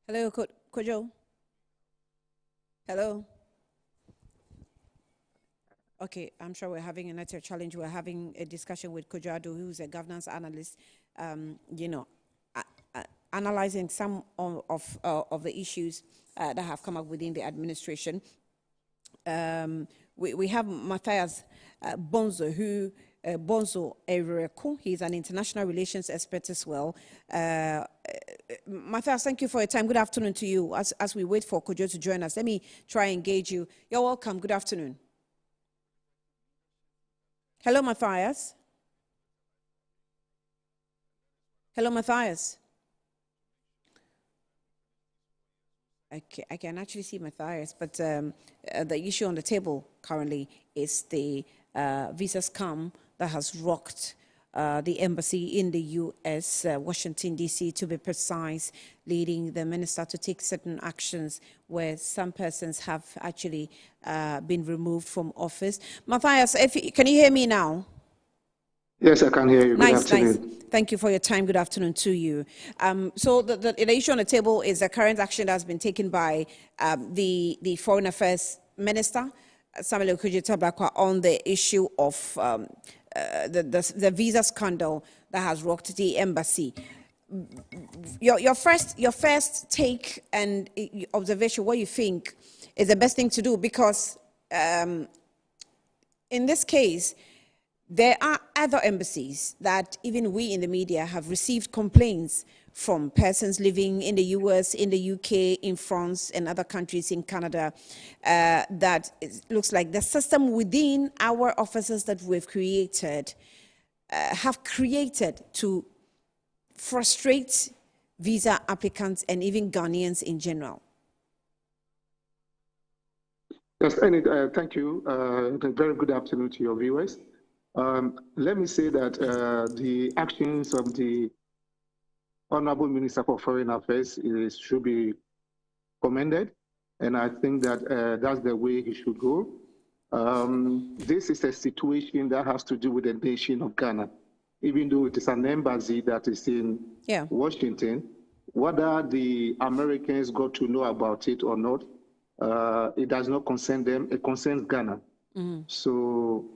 Hello, Kojo. Hello. Okay, I'm sure we're having a network challenge. We're having a discussion with Kojo Ado, who's a governance analyst, analyzing some of the issues that have come up within the administration. We have Matthias Bonzo, who Bonzo Ereko. He's an international relations expert as well. Matthias, thank you for your time. Good afternoon to you. As we wait for Kojo to join us, let me try and engage you. You're welcome. Good afternoon. Hello, Matthias. Hello, Matthias. I can actually see Matthias, but the issue on the table currently is the visa scam that has rocked the embassy in the U.S., Washington, D.C., to be precise, leading the minister to take certain actions where some persons have actually been removed from office. Matthias, can you hear me now? Yes, I can hear you. Good afternoon. Nice. Thank you for your time. Good afternoon to you. So the issue on the table is the current action that has been taken by the Foreign Affairs Minister, Samuel Okudzeto-Ablakwa, on the issue of the visa scandal that has rocked the embassy. Your first take and observation, what you think is the best thing to do, because in this case, there are other embassies that even we in the media have received complaints from persons living in the US, in the UK, in France, and other countries, in Canada, that it looks like the system within our offices that we've created have created to frustrate visa applicants and even Ghanaians in general. Yes, thank you. Very good afternoon to your viewers. Let me say that the actions of the Honorable Minister for Foreign Affairs should be commended, and I think that that's the way he should go. This is a situation that has to do with the nation of Ghana, even though it is an embassy that is in Washington. Whether the Americans got to know about it or not, it does not concern them. It concerns Ghana. So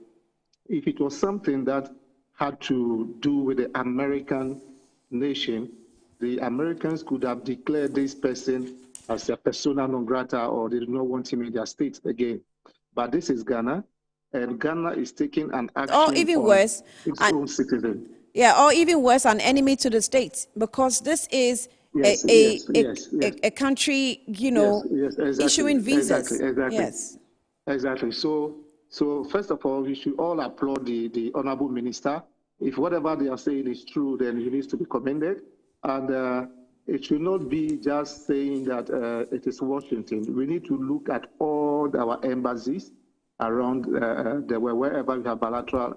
if it was something that had to do with the American nation, the Americans could have declared this person as a persona non grata, or they do not want him in their state again. But this is Ghana, and Ghana is taking an action or even worse, its own citizen. Yeah, or even worse, an enemy to the state, because this is a country, you know, exactly, issuing visas. Exactly. So first of all, we should all applaud the Honorable Minister. If whatever they are saying is true, then he needs to be commended. And it should not be just saying that it is Washington. We need to look at all our embassies around wherever we have bilateral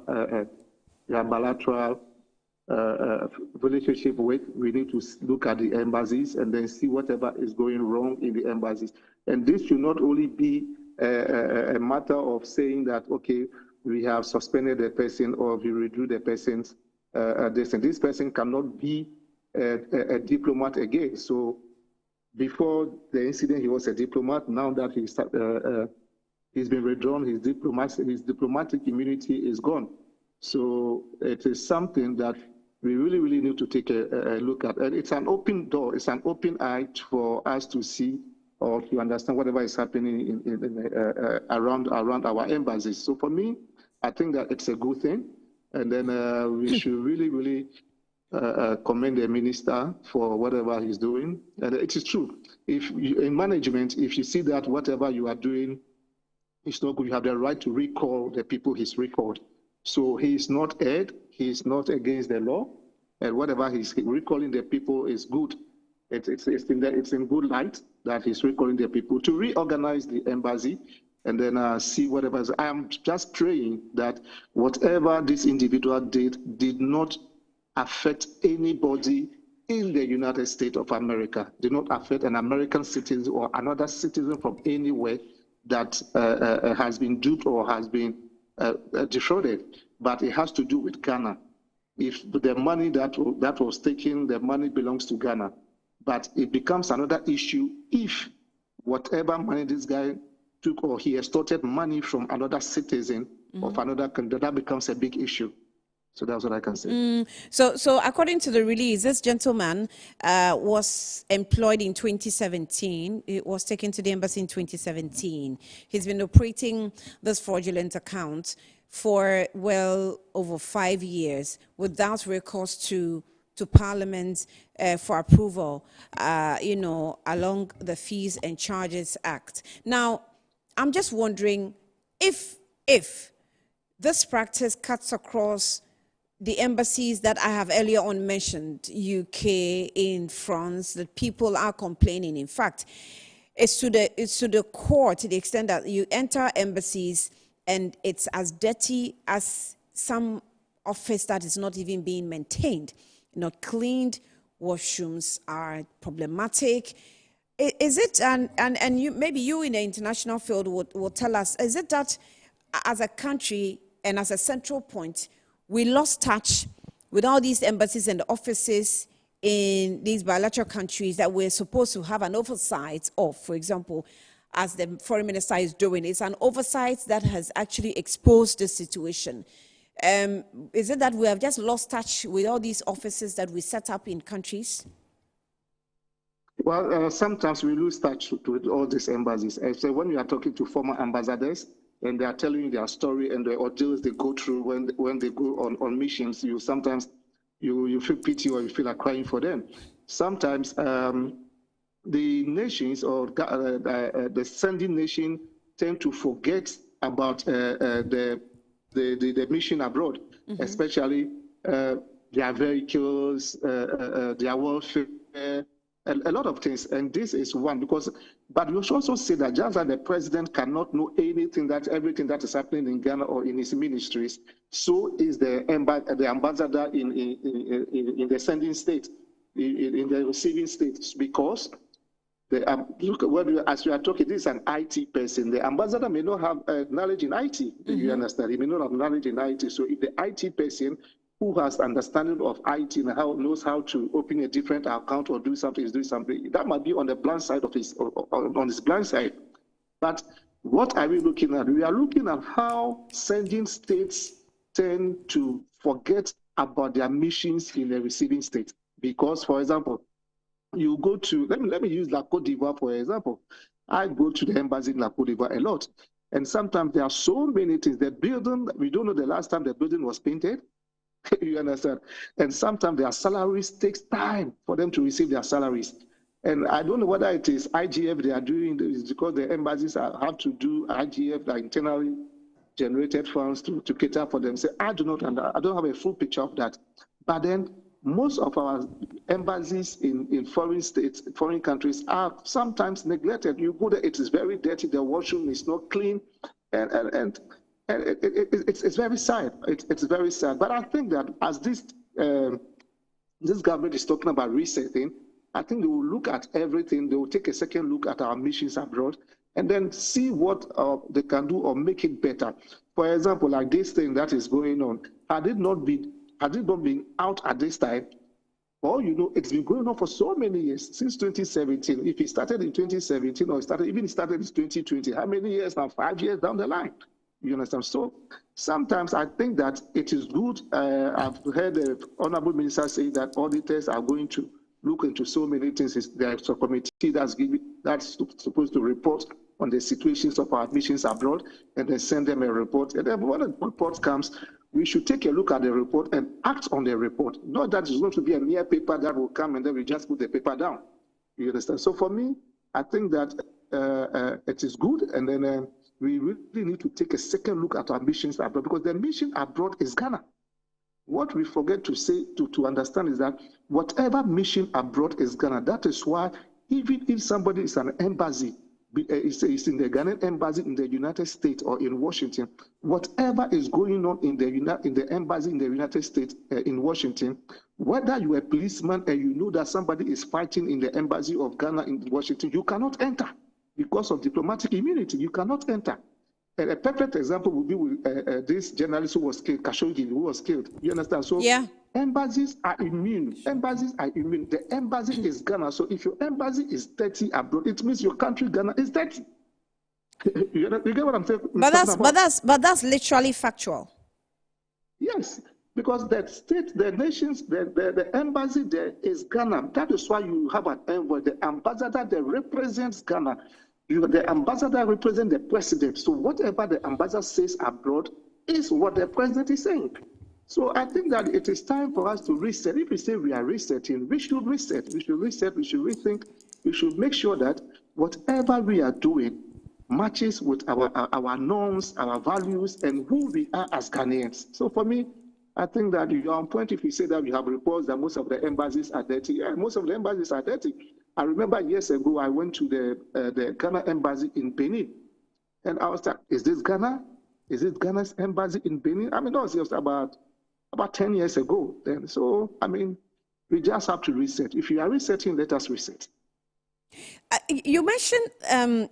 relationship with. We need to look at the embassies and then see whatever is going wrong in the embassies. And this should not only be a matter of saying that, okay, we have suspended the person or we withdrew the person's this, and this person cannot be a diplomat again. So before the incident, he was a diplomat. Now that he's been withdrawn, his diplomatic immunity is gone. So it is something that we really need to take a look at. And it's an open door, it's an open eye for us to see or to understand whatever is happening around our embassies. So for me, I think that it's a good thing. And then we should really commend the minister for whatever he's doing. And it is true. In management, if you see that whatever you are doing is not good, you have the right to recall the people he's recalled. So he is not aired, he is not against the law, and whatever he's recalling the people is good. It's in good light that he's recalling the people to reorganize the embassy and then see whatever. I am just praying that whatever this individual did not affect anybody in the United States of America, did not affect an American citizen or another citizen from anywhere that has been duped or has been defrauded. But it has to do with Ghana. If the money that was taken, the money belongs to Ghana. But it becomes another issue if whatever money this guy took or he extorted money from another citizen of another country, that becomes a big issue. So that's what I can say. So according to the release, this gentleman was employed in 2017. It was taken to the embassy in 2017. He's been operating this fraudulent account for well over 5 years without recourse to Parliament for approval, along the Fees and Charges Act. Now, I'm just wondering if this practice cuts across the embassies that I have earlier on mentioned, UK, in France, that people are complaining. In fact, it's to the core, to the extent that you enter embassies and it's as dirty as some office that is not even being maintained, not cleaned. Washrooms are problematic. Is it, and you, maybe you in the international field will tell us, is it that as a country and as a central point, we lost touch with all these embassies and offices in these bilateral countries that we're supposed to have an oversight of? For example, as the foreign minister is doing, it's an oversight that has actually exposed the situation. Is it that we have just lost touch with all these offices that we set up in countries? Well, sometimes we lose touch with all these embassies. So when you are talking to former ambassadors and they are telling you their story and the ordeals they go through when they go on missions, you sometimes you feel pity or you feel like crying for them. Sometimes the nations or the sending nation tend to forget about the mission abroad, especially their vehicles, their welfare, a lot of things. And this is one, because, but we should also say that just like the president cannot know everything that is happening in Ghana or in his ministries, so is the ambassador in the sending state, in the receiving state, because look, as we are talking, this is an IT person. The ambassador may not have knowledge in IT. You understand? He may not have knowledge in IT. So if the IT person who has understanding of IT and knows how to open a different account or do something, is doing something, that might be on the blind side of his, on his blind side. But what are we looking at? We are looking at how sending states tend to forget about their missions in the receiving state. Because, for example, you go to, let me use La Côte d'Ivoire for example. I go to the embassy in La Côte d'Ivoire a lot. And sometimes there are so many things. The building, we don't know the last time the building was painted. You understand? And sometimes their salaries takes time for them to receive their salaries. And I don't know whether it is IGF they are doing this because the embassies have to do IGF, like internally generated funds to cater for them. So I don't have a full picture of that. But then most of our embassies in foreign states, foreign countries are sometimes neglected. You go there, it is very dirty, the washroom is not clean, and it's very sad. It's very sad. But I think that as this government is talking about resetting, I think they will look at everything. They will take a second look at our missions abroad and then see what they can do or make it better. For example, like this thing that is going on, had it not been out at this time, well, you know, it's been going on for so many years, since 2017. If it started in 2017 or it started in 2020, how many years now? 5 years down the line. You understand? So sometimes I think that it is good. I've heard the Honorable Minister say that auditors are going to look into so many things. There's a committee that's supposed to report on the situations of our missions abroad and then send them a report. And then when the report comes, we should take a look at the report and act on the report. Not that it's going to be a mere paper that will come and then we just put the paper down. You understand? So for me, I think that it is good, and then we really need to take a second look at our missions abroad, because the mission abroad is Ghana. What we forget to say, to understand, is that whatever mission abroad is Ghana. That is why even if somebody is an embassy, is in the Ghanaian embassy in the United States or in Washington, whatever is going on in the embassy in the United States in Washington, whether you are a policeman and you know that somebody is fighting in the embassy of Ghana in Washington, you cannot enter because of diplomatic immunity. You cannot enter. And a perfect example would be with this journalist who was killed, Khashoggi, who was killed. You understand? So yeah. Embassies are immune. Embassies are immune. The embassy is Ghana. So if your embassy is dirty abroad, it means your country, Ghana, is dirty. You get what I'm saying? But that's literally factual. Yes, because that state, the nations, the embassy there is Ghana. That is why you have an envoy, the ambassador that represents Ghana. The ambassador represents the president. So whatever the ambassador says abroad is what the president is saying. So I think that it is time for us to reset. If we say we are resetting, we should reset. We should reset. We should rethink. We should make sure that whatever we are doing matches with our norms, our values, and who we are as Ghanaians. So for me, I think that you are on point if you say that we have reports that most of the embassies are dirty. Yeah, most of the embassies are dirty. I remember years ago, I went to the Ghana embassy in Benin. And I was like, is this Ghana? Is it Ghana's embassy in Benin? I mean, that was just about about 10 years ago then. So, I mean, we just have to reset. If you are resetting, let us reset. You mentioned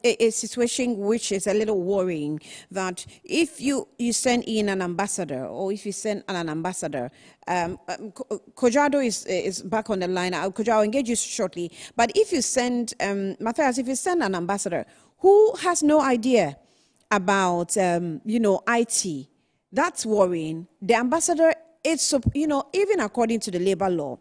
a situation which is a little worrying, that if you send in an ambassador, or if you send an ambassador, Kojado is back on the line. Kojo, I'll engage you shortly. But if you send, Matthias, if you send an ambassador who has no idea about, IT, that's worrying. The ambassador, even according to the labor law,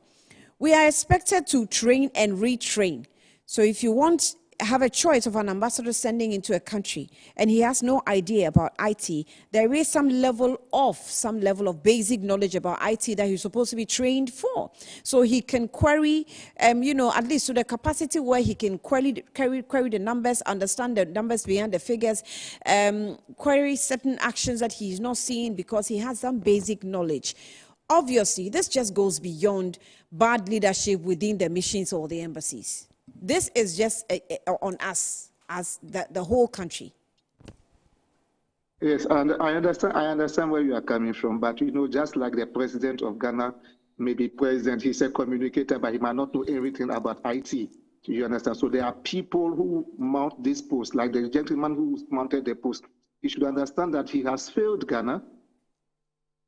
we are expected to train and retrain. So if you have a choice of an ambassador sending into a country and he has no idea about IT, there is some level of basic knowledge about IT that he's supposed to be trained for. So he can query, at least to the capacity where he can query the numbers, understand the numbers behind the figures, query certain actions that he's not seeing because he has some basic knowledge. Obviously, this just goes beyond bad leadership within the missions or the embassies. This is just on us as the whole country. Yes, and I understand where you are coming from, but just like the president of Ghana may be president, he's a communicator, but he might not know everything about IT. You understand? So there are people who mount this post, like the gentleman who mounted the post. You should understand that he has failed Ghana.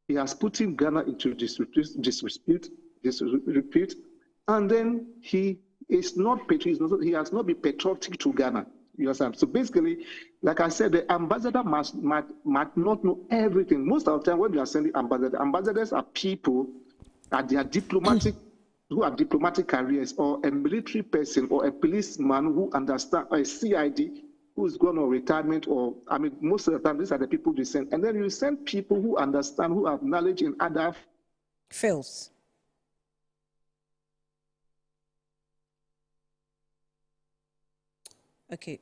He has put Ghana into disrepute, and then he has not been patriotic to Ghana. You understand? So basically, like I said, the ambassador must not know everything. Most of the time when you are sending ambassadors are people that they are diplomatic, who have diplomatic careers, or a military person, or a policeman who understands, or a CID who's gone on retirement, or, most of the time, these are the people you send. And then you send people who understand, who have knowledge in other fields. Okay,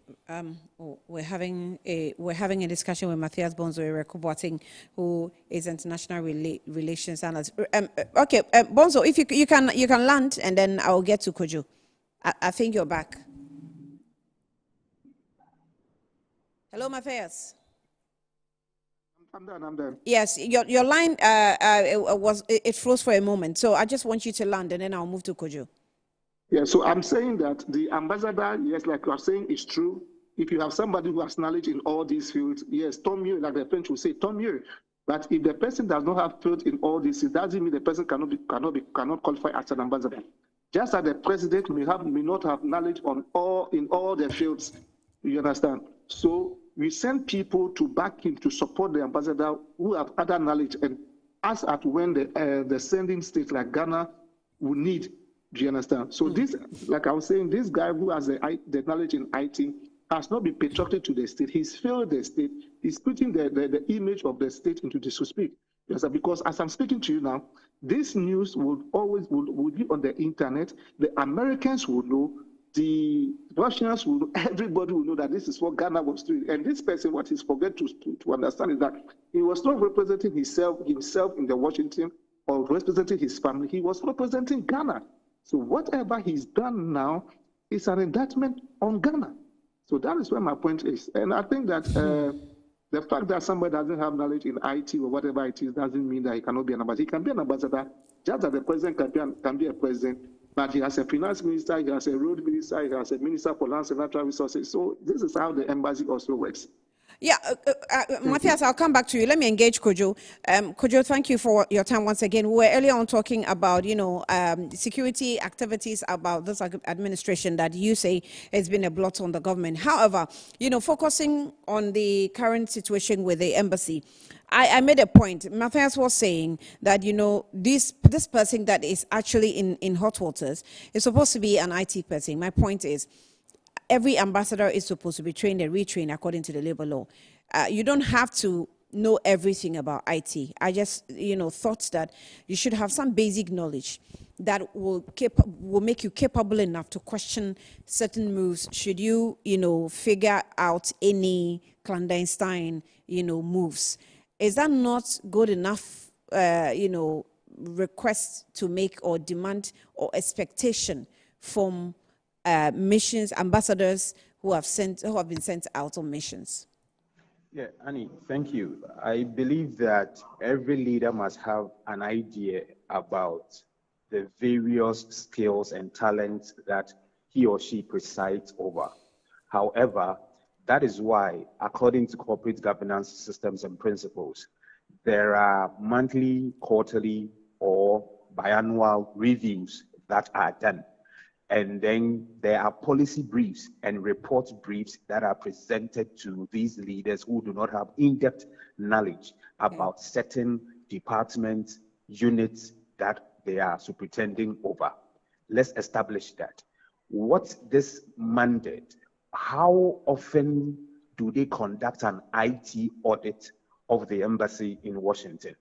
we're having a discussion with Matthias Bonzo, who is international relations analyst. Okay, Bonzo, if you can land, and then I'll get to Kojo. I think you're back. Hello, Matthias. I'm done. Yes, your line it froze for a moment, so I just want you to land, and then I'll move to Kojo. Yeah, so I'm saying that the ambassador, yes, like you are saying, is true. If you have somebody who has knowledge in all these fields, yes, Tom you, like the French will say, Tom you. But if the person does not have field in all this, it doesn't mean the person cannot qualify as an ambassador. Just as the president may not have knowledge in all the fields. You understand? So we send people to back him to support the ambassador who have other knowledge, and as at when the sending state like Ghana will need. Do you understand? So this, like I was saying, this guy who has the knowledge in IT has not been patriotic to the state. He's failed the state. He's putting the image of the state into disrespect. Yes, because as I'm speaking to you now, this news will be on the internet. The Americans will know, the Russians will know, everybody will know that this is what Ghana was doing. And this person, what he's forget to understand is that he was not representing himself in the Washington or representing his family. He was representing Ghana. So whatever he's done now is an indictment on Ghana. So that is where my point is. And I think that the fact that somebody doesn't have knowledge in IT or whatever it is doesn't mean that he cannot be an ambassador. He can be an ambassador, just as the president can be a president, but he has a finance minister, he has a road minister, he has a minister for lands and natural resources. So this is how the embassy also works. Yeah, Matthias, I'll come back to you. Let me engage Kojo. Kojo, thank you for your time once again. We were earlier on talking about, security activities about this administration that you say has been a blot on the government. However, focusing on the current situation with the embassy, I made a point. Matthias was saying that, this person that is actually in hot waters is supposed to be an IT person. My point is, every ambassador is supposed to be trained and retrained according to the labor law. You don't have to know everything about IT. I just, thought that you should have some basic knowledge that will make you capable enough to question certain moves should you, figure out any clandestine, moves. Is that not good enough, request to make or demand or expectation from missions, ambassadors who have been sent out on missions? Yeah, Annie, thank you. I believe that every leader must have an idea about the various skills and talents that he or she presides over. However, that is why, according to corporate governance systems and principles, there are monthly, quarterly, or biannual reviews that are done. And then there are policy briefs and report briefs that are presented to these leaders who do not have in-depth knowledge about certain departments, units that they are superintending over. Let's establish that. What's this mandate? How often do they conduct an IT audit of the embassy in Washington?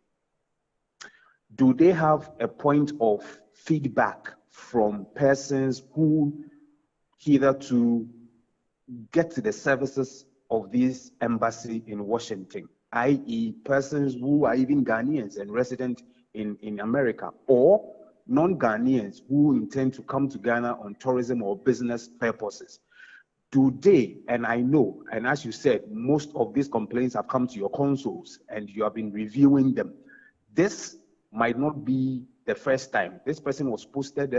Do they have a point of feedback from persons who hitherto get the services of this embassy in Washington, i.e. persons who are even Ghanaians and resident in America, or non-Ghanaians who intend to come to Ghana on tourism or business purposes? Do they, and I know, and as you said, most of these complaints have come to your consoles and you have been reviewing them. This might not be the first time. This person was posted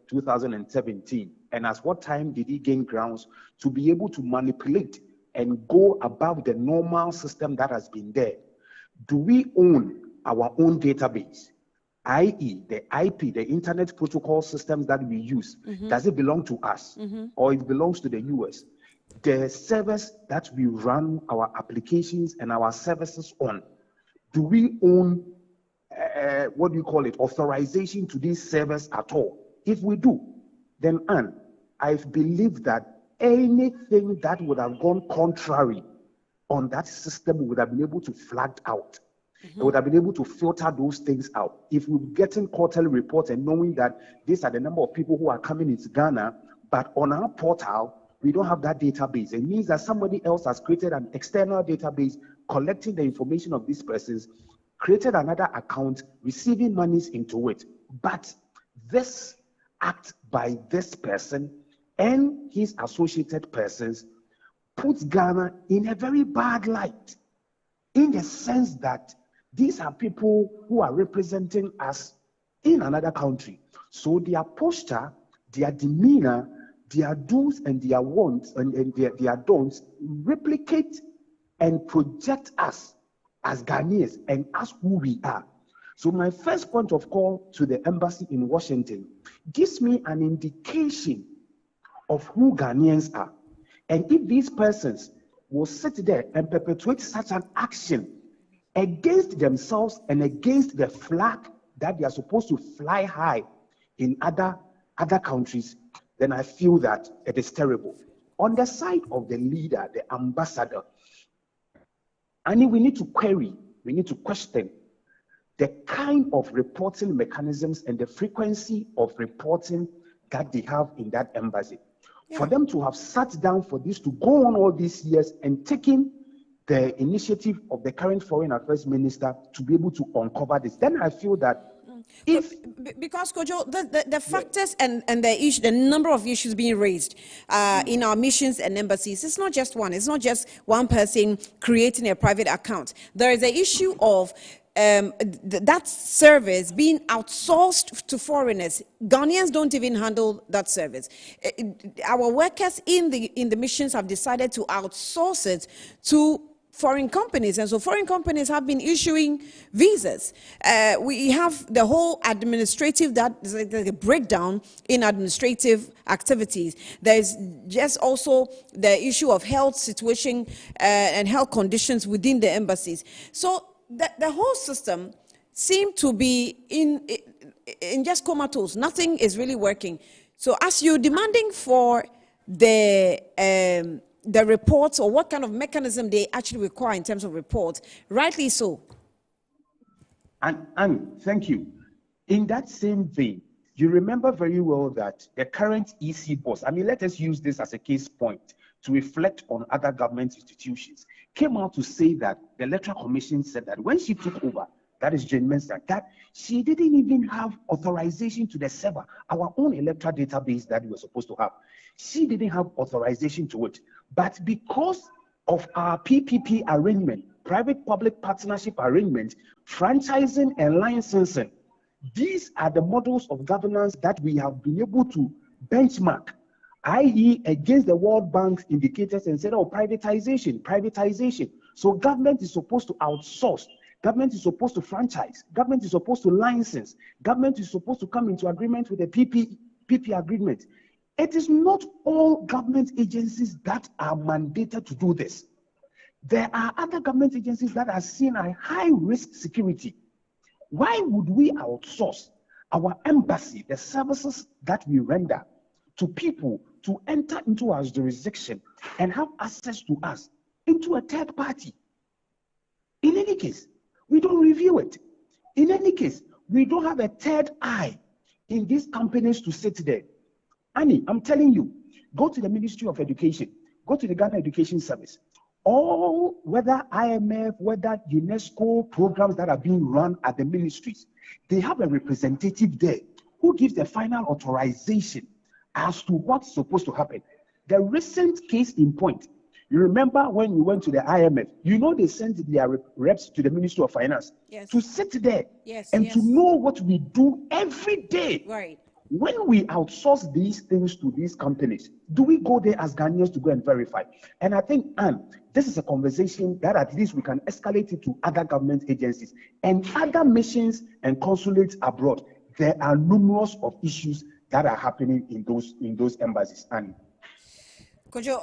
2017. And at what time did he gain grounds to be able to manipulate and go above the normal system that has been there? Do we own our own database, i.e. the IP, the internet protocol systems that we use? Does it belong to us or it belongs to the US? The servers that we run our applications and our services on, do we own what do you call it, authorization to these servers at all? If we do, then I believe that anything that would have gone contrary on that system would have been able to flag out. It would have been able to filter those things out. If we're getting quarterly reports and knowing that these are the number of people who are coming into Ghana, but on our portal, we don't have that database. It means that somebody else has created an external database collecting the information of these persons, created another account, receiving monies into it. But this act by this person and his associated persons puts Ghana in a very bad light, in the sense that these are people who are representing us in another country. So their posture, their demeanor, their do's and their wants and their don'ts replicate and project us as Ghanaians and as who we are. So my first point of call to the embassy in Washington gives me an indication of who Ghanaians are. And if these persons will sit there and perpetuate such an action against themselves and against the flag that they are supposed to fly high in other countries, then I feel that it is terrible. On the side of the leader, the ambassador, and we need to query, we need to question the kind of reporting mechanisms and the frequency of reporting that they have in that embassy. Yeah. For them to have sat down for this to go on all these years and taken the initiative of the current foreign affairs minister to be able to uncover this, then I feel that because Kojo, the factors and the issue, the number of issues being raised in our missions and embassies, it's not just one. It's not just one person creating a private account. There is an issue of that service being outsourced to foreigners. Ghanaians don't even handle that service. Our workers in the missions have decided to outsource it to foreign companies, and so foreign companies have been issuing visas. We have the whole administrative, that is like a breakdown in administrative activities. There's just also the issue of health situation and health conditions within the embassies. So the whole system seemed to be in just comatose. Nothing is really working. So as you're demanding for the reports, or what kind of mechanism they actually require in terms of reports, rightly so. And thank you. In that same vein, you remember very well that the current EC boss, I mean, let us use this as a case point to reflect on other government institutions, came out to say that the Electoral Commission said that when she took over, that is Jane Mensa, that she didn't even have authorization to the server, our own electoral database that we were supposed to have. She didn't have authorization to it. But because of our PPP arrangement, private-public partnership arrangement, franchising and licensing. These are the models of governance that we have been able to benchmark, i.e. against the World Bank's indicators and said, oh, privatization. So government is supposed to outsource. Government is supposed to franchise. Government is supposed to license. Government is supposed to come into agreement with the PP agreement. It is not all government agencies that are mandated to do this. There are other government agencies that are seen as high-risk security. Why would we outsource our embassy, the services that we render to people to enter into our jurisdiction and have access to us into a third party? In any case, we don't review it. In any case, we don't have a third eye in these companies to sit there. Annie, I'm telling you, go to the Ministry of Education, go to the Ghana Education Service. All, whether IMF, whether UNESCO programs that are being run at the ministries, they have a representative there who gives the final authorization as to what's supposed to happen. The recent case in point, you remember when we went to the IMF, you know they sent their reps to the Ministry of Finance to sit there and to know what we do every day. Right. When we outsource these things to these companies, do we go there as Ghanaians to go and verify? And I think, Anne, this is a conversation that at least we can escalate it to other government agencies and other missions and consulates abroad. There are numerous of issues that are happening in those embassies. Anne. Kojo,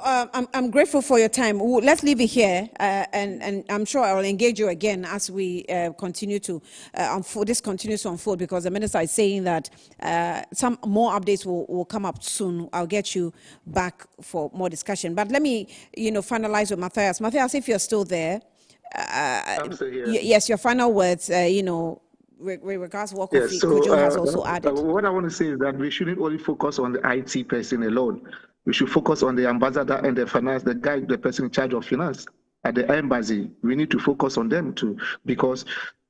I'm grateful for your time. Let's leave it here, and I'm sure I will engage you again as we continue to unfold. This continues to unfold because the minister is saying that some more updates will come up soon. I'll get you back for more discussion. But let me, finalize with Matthias. Matthias, if you're still there, I'm still here. Yes, your final words. With regards to what Kojo has also added. What I want to say is that we shouldn't only focus on the IT person alone. We should focus on the ambassador and the finance, the person in charge of finance at the embassy. We need to focus on them too, because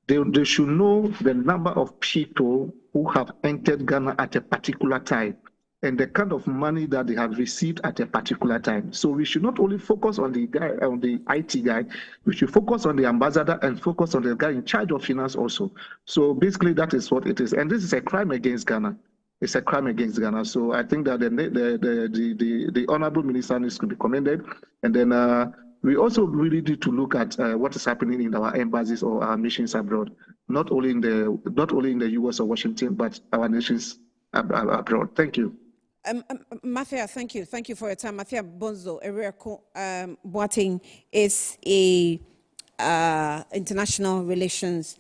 they should know the number of people who have entered Ghana at a particular time and the kind of money that they have received at a particular time. So we should not only focus on the guy, on the IT guy, we should focus on the ambassador and focus on the guy in charge of finance also. So basically that is what it is. And this is a crime against Ghana. It's a crime against Ghana. So I think that the honorable minister needs to be commended. And then we also really need to look at what is happening in our embassies or our missions abroad, not only in the US or Washington, but our nations abroad. Thank you. Mathia, thank you. Thank you for your time. Mathia Bonzo, Ereko Boateng is a international relations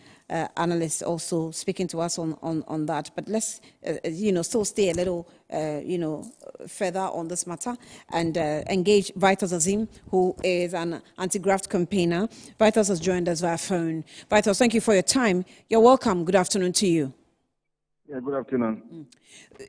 analyst, also speaking to us on that. But let's, still stay a little, further on this matter and engage Vitus Azim, who is an anti-graft campaigner. Vitus has joined us via phone. Vitus, thank you for your time. You're welcome. Good afternoon to you. Yeah, good afternoon.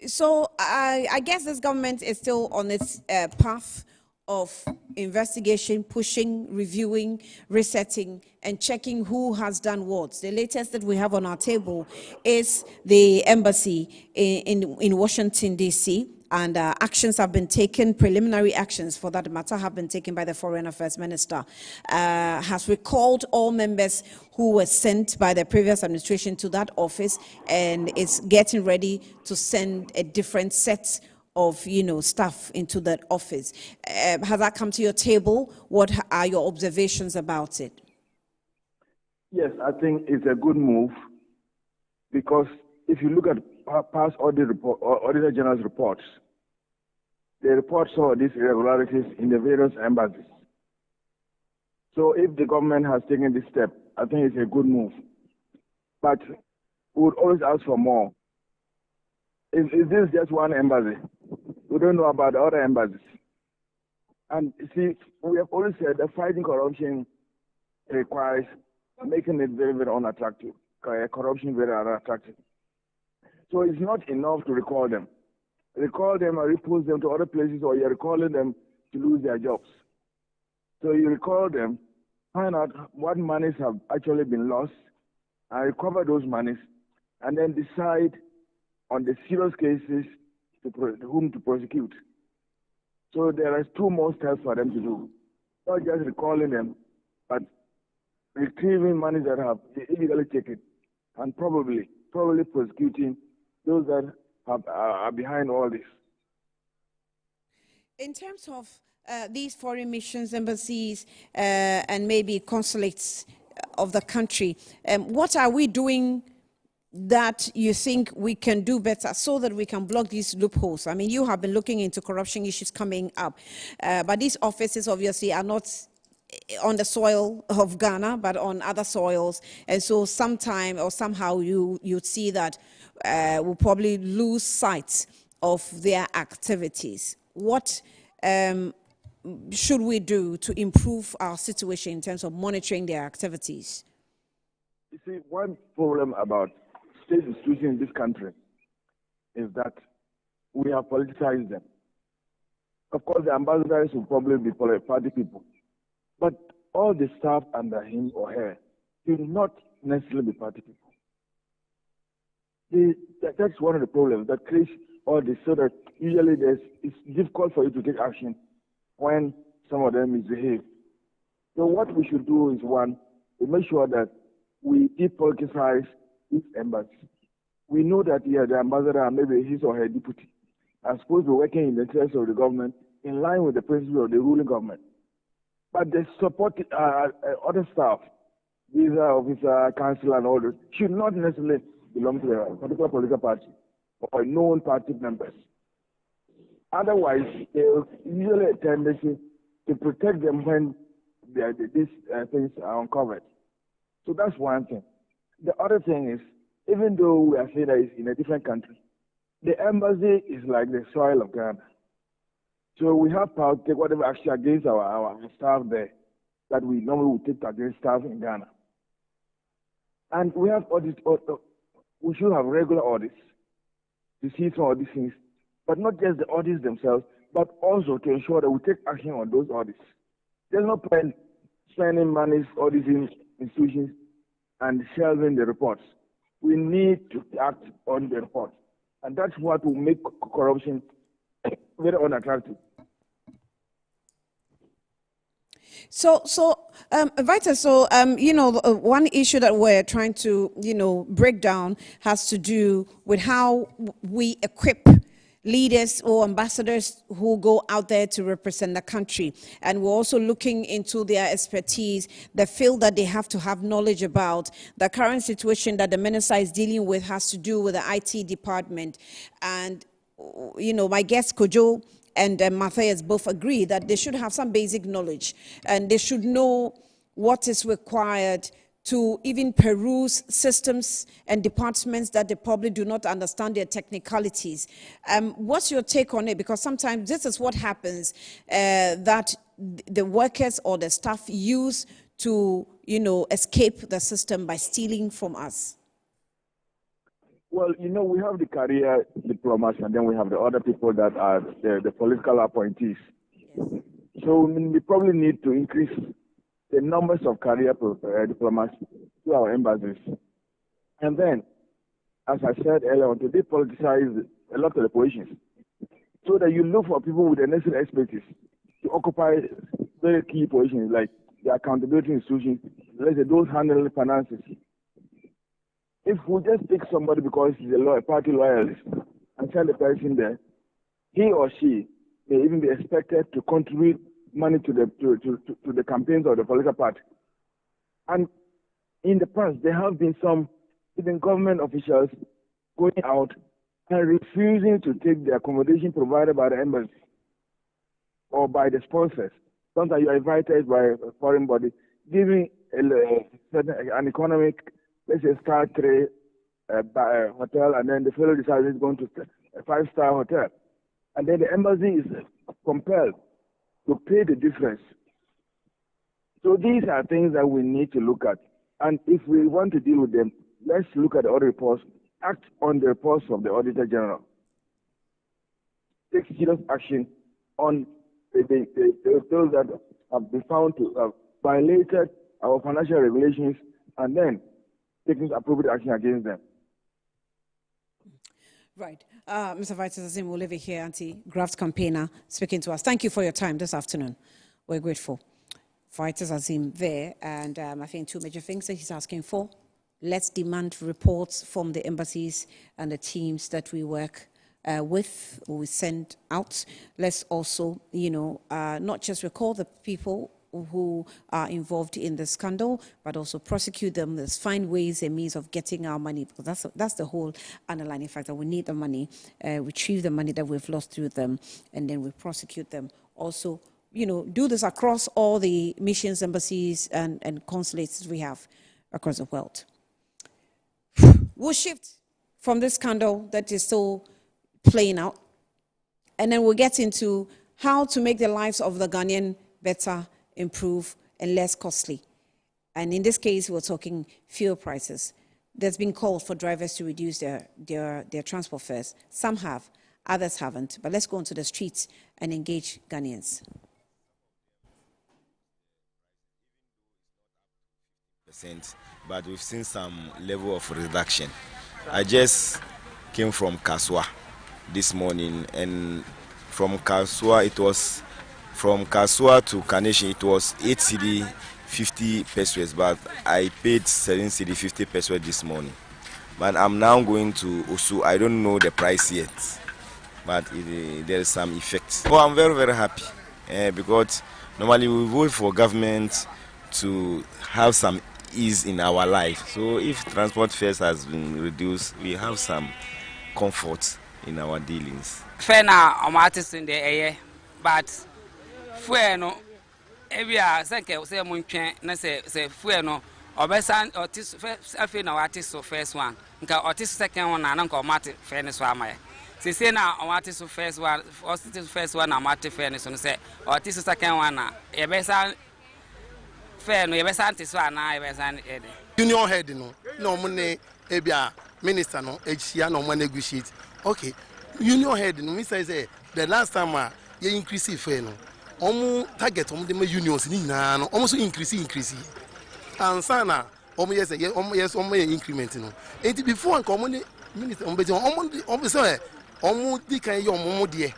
So I guess this government is still on its path of investigation, pushing, reviewing, resetting, and checking who has done what. The latest that we have on our table is the embassy in Washington, D.C., and actions have been taken, preliminary actions for that matter have been taken by the Foreign Affairs Minister, has recalled all members who were sent by the previous administration to that office and is getting ready to send a different set of, staff into that office. Has that come to your table? What are your observations about it? Yes, I think it's a good move because if you look at past Auditor General's reports, the report saw these irregularities in the various embassies. So if the government has taken this step, I think it's a good move. But we would always ask for more. Is this just one embassy? We don't know about the other embassies. And see, we have always said that fighting corruption requires making it very, very unattractive. Corruption very unattractive. So it's not enough to recall them. Recall them or repost them to other places, or you're recalling them to lose their jobs. So you recall them, find out what monies have actually been lost, and recover those monies, and then decide on the serious cases whom to prosecute. So there are two more steps for them to do. not just recalling them, but retrieving money that have illegally taken, and probably prosecuting those that are behind all this. In terms of these foreign missions, embassies, and maybe consulates of the country, what are we doing that you think we can do better so that we can block these loopholes? I mean, you have been looking into corruption issues coming up, but these offices obviously are not on the soil of Ghana, but on other soils. And so sometime or somehow you'd see that we'll probably lose sight of their activities. What should we do to improve our situation in terms of monitoring their activities? You see, one problem about state institutions in this country is that we have politicized them. Of course, the ambassadors will probably be party people, but all the staff under him or her will not necessarily be party people. That's one of the problems that creates all this, so that usually it's difficult for you to take action when some of them misbehave. So what we should do is, one, to make sure that we depoliticize each embassy. We know that the ambassador and maybe his or her deputy are supposed to be working in the interest of the government in line with the principles of the ruling government. But the support other staff, visa officer, council, and all those, should not necessarily belong to a particular political party or known party members. Otherwise, there is usually a tendency to protect them when these things are uncovered. So that's one thing. The other thing is, even though we are saying that it's in a different country, the embassy is like the soil of Ghana. So we have power to take whatever action against our staff there that we normally would take against staff in Ghana. And we have audits. We should have regular audits to see some of these things, but not just the audits themselves, but also to ensure that we take action on those audits. There's no point spending money auditing institutions and shelving the reports. We need to act on the reports, and that's what will make corruption very unattractive. So, Vitas, one issue that we're trying to, break down has to do with how we equip leaders or ambassadors who go out there to represent the country. And we're also looking into their expertise, the field that they have to have knowledge about. The current situation that the minister is dealing with has to do with the IT department. And, my guest, Kojo, and Matthias both agree that they should have some basic knowledge and they should know what is required to even peruse systems and departments that they probably do not understand their technicalities. What's your take on it? Because sometimes this is what happens, that the workers or the staff use to, escape the system by stealing from us. Well, we have the career diplomats, and then we have the other people that are the political appointees. Yes. So we probably need to increase the numbers of career diplomats to our embassies. And then, as I said earlier, to depoliticize a lot of the positions, so that you look for people with the necessary expertise to occupy very key positions like the accountability institutions, let's say those handling finances. If we just pick somebody because he's a party loyalist and send the person there, he or she may even be expected to contribute money to the campaigns of the political party. And in the past, there have been some even government officials going out and refusing to take the accommodation provided by the embassy or by the sponsors. Sometimes you are invited by a foreign body, giving an economic, let's say, Star 3 hotel, and then the fellow decides he's going to a 5-star hotel. And then the embassy is compelled to pay the difference. So these are things that we need to look at. And if we want to deal with them, let's look at the audit reports, act on the reports of the Auditor General. Take serious action on those that have been found to have violated our financial regulations, and then taking appropriate action against them. Right. Mr. Vice President, we'll leave it here. Anti-graft campaigner speaking to us. Thank you for your time this afternoon. We're grateful. fighters as him there, and I think two major things that he's asking for. Let's demand reports from the embassies and the teams that we work with, or we send out. Let's also, not just recall the people who are involved in the scandal, but also prosecute them. Let's find ways and means of getting our money, because that's the whole underlying factor. We need the money, retrieve the money that we've lost through them, and then we prosecute them. Also, do this across all the missions, embassies, and consulates we have across the world. We'll shift from this scandal that is still playing out, and then we'll get into how to make the lives of the Ghanaian better, improve, and less costly. And in this case, we're talking fuel prices. There's been calls for drivers to reduce their transport fares. Some have, others haven't. But let's go onto the streets and engage Ghanaians. But we've seen some level of reduction. I just came from Kaswa this morning, and from Kaswa to Carnation it was 8 cedi 50 pesos, but I paid 7 cedi 50 pesos this morning. But I'm now going to Osu. I don't know the price yet, but there is some effect. Oh, I'm very, very happy because normally we vote for government to have some ease in our life. So if transport fares has been reduced, we have some comfort in our dealings. Fair now, I'm artist in the air, but fair no. Every year, say munchen, na say fair no. Obesan artist fair no artist so first one. Nka artist second one na nka artist fairness wa mai. Say na artist first one, artist first one na artist fairness no say artist second one na. Obesan fair no obesan artist one na obesan ede. Union head no money ebia minister no ehia no money negotiate. Okay. Union head no me say the last time you increase fare no target the unions ni na no almost increase and sana yes increment no and before come minister say di kan ye de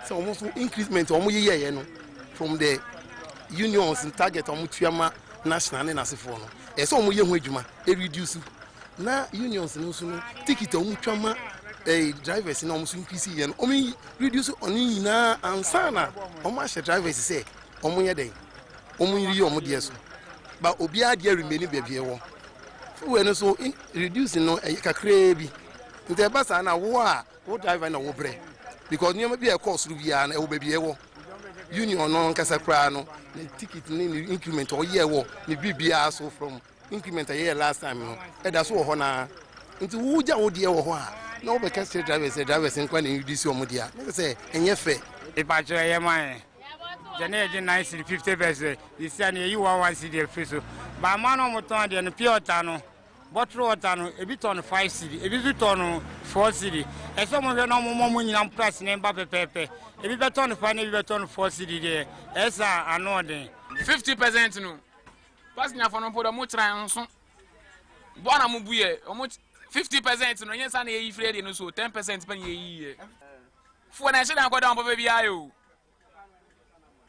so almost increment ye no from the unions target tuama national na asefo no e so ye ho adwuma e reduce na unions no so no ticket tuama drivers in almost increase and reduce on na ansana almost drivers say day year but obia dia remain baby wo we so reducing no kakra bi the bus na wo driver na wo bre because you be a cost ru bia na wo baby wo union no nkasa kra no the ticket ni increment o year wo ni bibia so from increment a year last time no e da so ho na nti wo ja wo de wo ho a no be can drivers in when you this omudia say enye fe if I try your mind the 950 pesos this year you want 1 cedi free so but man no moton de no pure water no bottle water no e bit on 5 cedi e bit on 4 cedi e so mo no mo nyina price number pepepe e bit beton 5 e bit on 4 cedi there esa anode 50% no pass nya for no podo mo try nso bona mo buye o 50% no yes na ye free no so 10% pan ye for na she dan go down baby ayo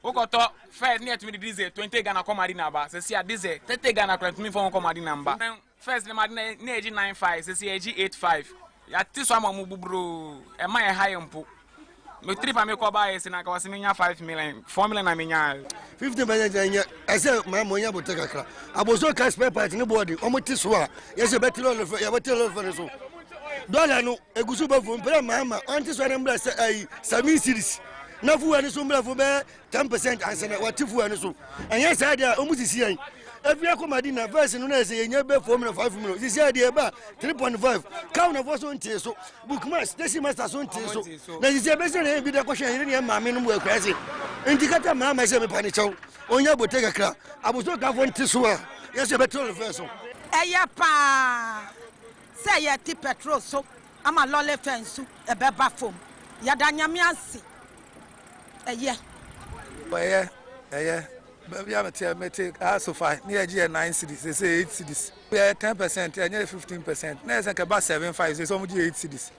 o ko to first near to me diesel 20 Ghana come marina ba se sia diesel 30 Ghana come me for come marina ba first na age 95 se sia age 85 ya ti so amamu bubro e ma e high mpo me trip am ko ba yes na ka was me nya 5 million 4 million na me nya 50% anya ese ma mo nya boteka kra aboso ka spare part ni body o mo ti so a yes be tilo ya be tilo for so dollar no egusu ba fu mpere ma anti so na mbra say sami series na fu ani so mbra fu be 10% ansana wati fu ani so anya say dia o mu sisi an every accommodation verse no na say nya be 4 million 5 million sisi dia ba 3.5 count na for so ntie so bookmas station master so ntie so na sisi be say na bi da ko hwe ni ma me no mu akwase indicata ma say me pani chaw onya boteka kra aboso ka fo ntie so a yes be tilo first so eya pa say ya ti petrol so ama lole fence e be ba fom ya da nyame ase eye baby am tell me take so far near G 9 cities they say 8 cities we are 10% and 15% na say about 75 say some G 8 cities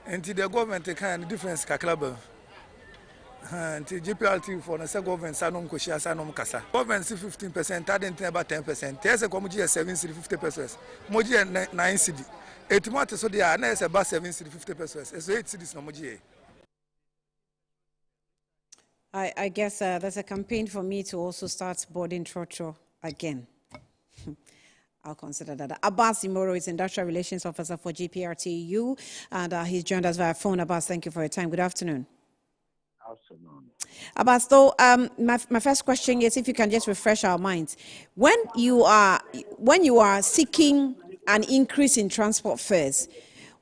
and the government can difference ka club Until GPRT for the government sanom koshia sanom kasa. Government 15%, I didn't think about 10%. There's a comedy 7 city 50 pesos. Moji 9 city. It matters so they are about 7 city 50 pesos. So 8 cities no moji. I guess there's a campaign for me to also start boarding trotro again. I'll consider that. Abbas Imoro is Industrial Relations Officer for GPRTU, and he's joined us via phone. Abbas, thank you for your time. Good afternoon. Afternoon. Abbas, so my first question is if you can just refresh our minds. When you are seeking an increase in transport fares,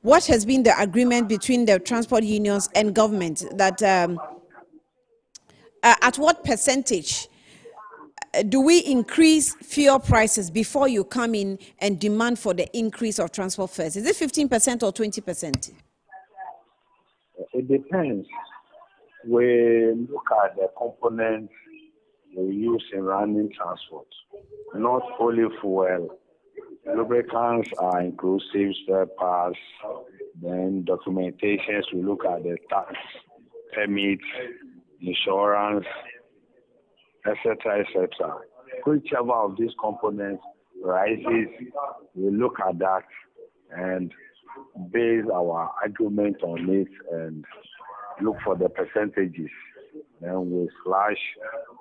what has been the agreement between the transport unions and government that at what percentage do we increase fuel prices before you come in and demand for the increase of transport fares? Is it 15% or 20%? It depends. We look at the components we use in running transport, not only fuel. Lubricants are inclusive, spare parts, then documentations, we look at the tax, permits, insurance, etc., etc. Whichever of these components rises, we look at that and base our argument on it and look for the percentages. Then we slash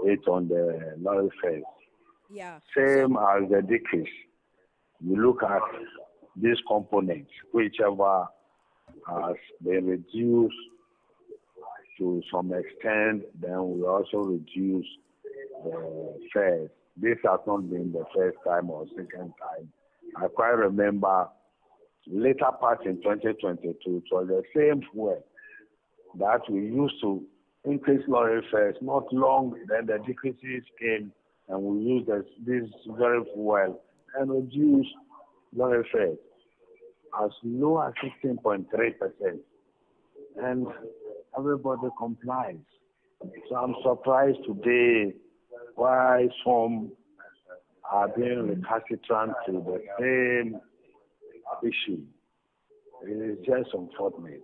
it on the lorry fares. Yeah. Same as the decrease. We look at these components, whichever has been reduced to some extent, then we also reduce the fares. This has not been the first time or second time. I quite remember later part in 2022, it was the same fuel that we used to increase lorry fares. Not long, then the decreases came and we used this very fuel and reduce lorry fares as low as 16.3%. And everybody complies. So I'm surprised today why some are being recalcitrant to the same issue. It is just unfortunate.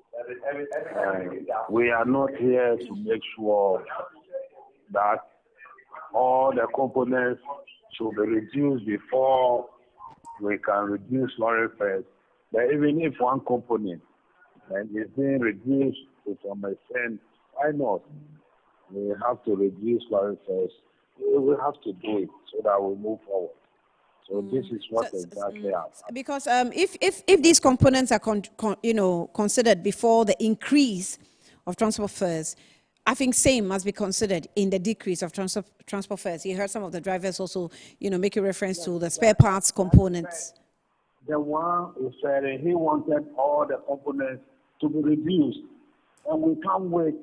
We are not here to make sure that all the components should be reduced before we can reduce lorry fares. But even if one component is being reduced to some extent, why not? We have to reduce lorry fares. We have to do it so that we move forward. So this is what exactly happens. Because if these components are considered before the increase of transport fares, I think same must be considered in the decrease of transport fares. You heard some of the drivers also, make a reference to the spare parts components. The one who said he wanted all the components to be reduced, and we can't wait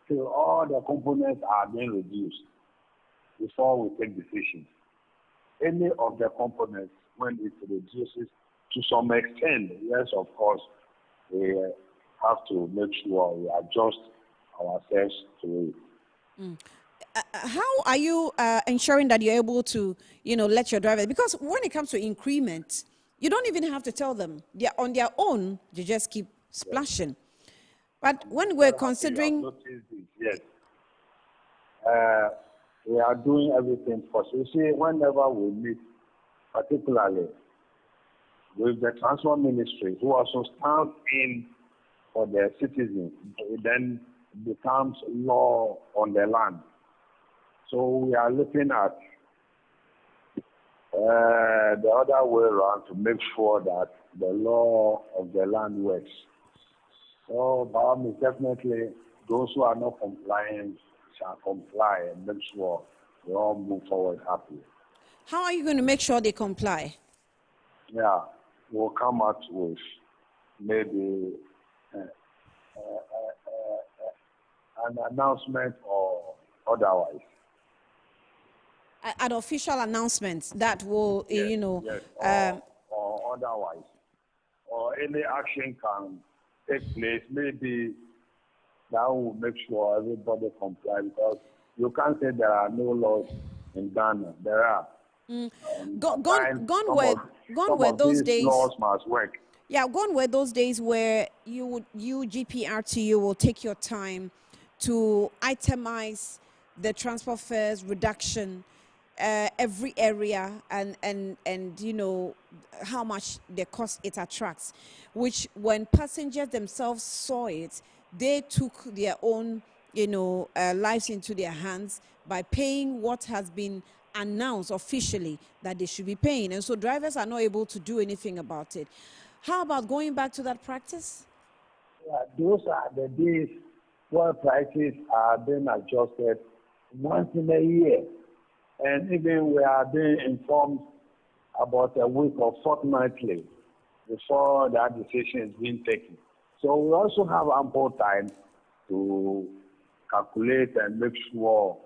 till all the components are being reduced before we take decisions. Any of the components, when it reduces to some extent, yes, of course, we have to make sure we adjust ourselves to it. How are you ensuring that you're able to, let your drivers? Because when it comes to increment, you don't even have to tell them. They're on their own. You just keep splashing. But when we're considering, yes, we are doing everything possible. You see, whenever we meet, particularly with the Transport Ministry, who also stands in for their citizens, it then becomes law on the land. So we are looking at the other way around to make sure that the law of the land works. So, but definitely, those who are not complying shall comply and make sure we all move forward happily. How are you going to make sure they comply? Yeah, we'll come out with maybe an announcement or otherwise. An official announcement that will, yes, or otherwise, or any action can take place. Maybe that will make sure everybody comply, because you can't say there are no laws in Ghana. There are. Gone were those days. Laws must work. Yeah, gone were those days where you GPRTU will take your time to itemize the transport fares reduction every area and you know how much the cost it attracts, which when passengers themselves saw it, they took their own lives into their hands by paying what has been announced officially that they should be paying, and so drivers are not able to do anything about it. How about going back to that practice? Yeah, those are the days where prices are being adjusted once in a year. And even we are being informed about a week or fortnightly before that decision is being taken. So we also have ample time to calculate and make sure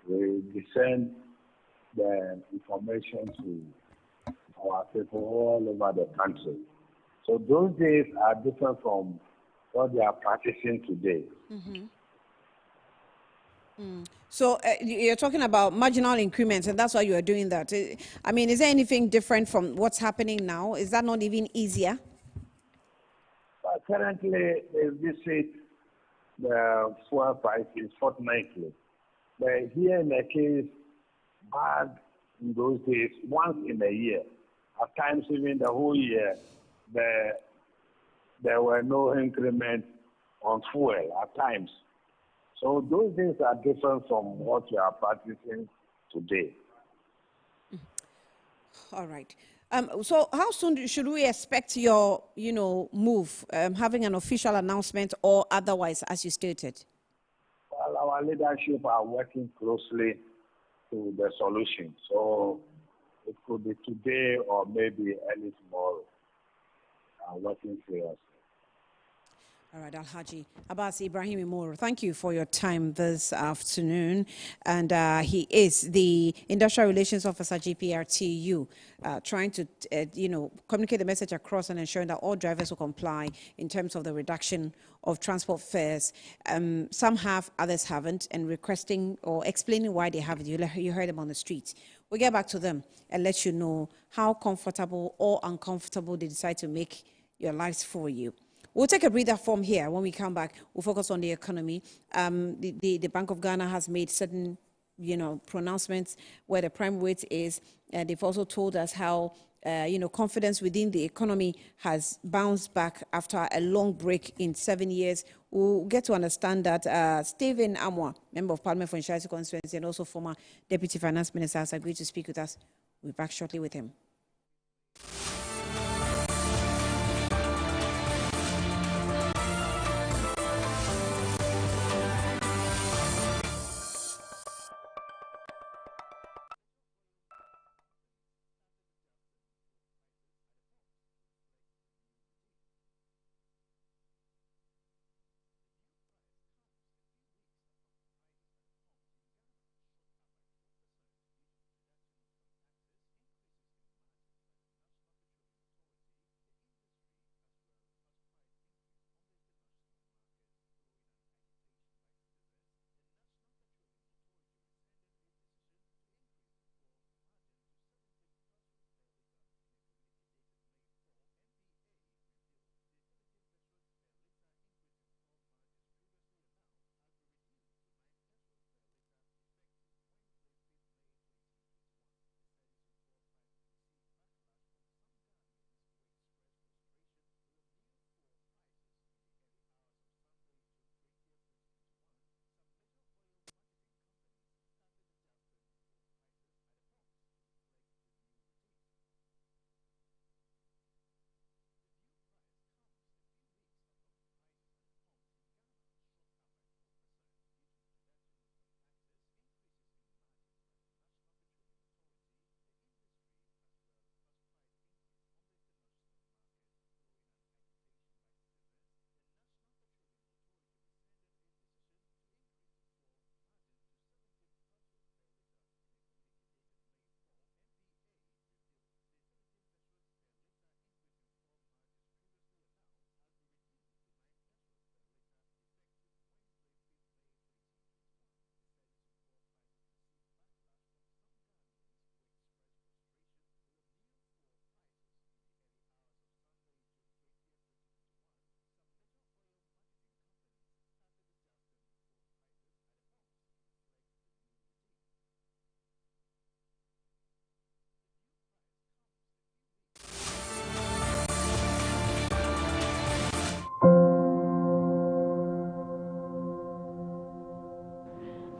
we send the information to our people all over the country. So those days are different from what they are practicing today. Mm-hmm. So you're talking about marginal increments, and that's why you are doing that. I mean, is there anything different from what's happening now? Is that not even easier? Currently, they visit the fuel prices fortnightly. But here in the case, back in those days, once in a year, at times even the whole year, there were no increment on fuel at times. So those things are different from what we are practicing today. All right. So how soon should we expect your, move, having an official announcement or otherwise, as you stated? Well, our leadership are working closely to the solution. So it could be today or maybe early tomorrow. Working seriously. All right, Alhaji Abbas Ibrahim Imoro, thank you for your time this afternoon. And he is the Industrial Relations Officer, GPRTU, trying to, communicate the message across and ensuring that all drivers will comply in terms of the reduction of transport fares. Some have, others haven't, and requesting or explaining why they haven't. You heard them on the streets. We'll get back to them and let you know how comfortable or uncomfortable they decide to make your lives for you. We'll take a breather from here. When we come back, we'll focus on the economy. The Bank of Ghana has made certain, pronouncements where the prime rate is. They've also told us how, confidence within the economy has bounced back after a long break in 7 years. We'll get to understand that Stephen Amwa, Member of Parliament for Nshasi Constituency and also former Deputy Finance Minister, has agreed to speak with us. We'll be back shortly with him.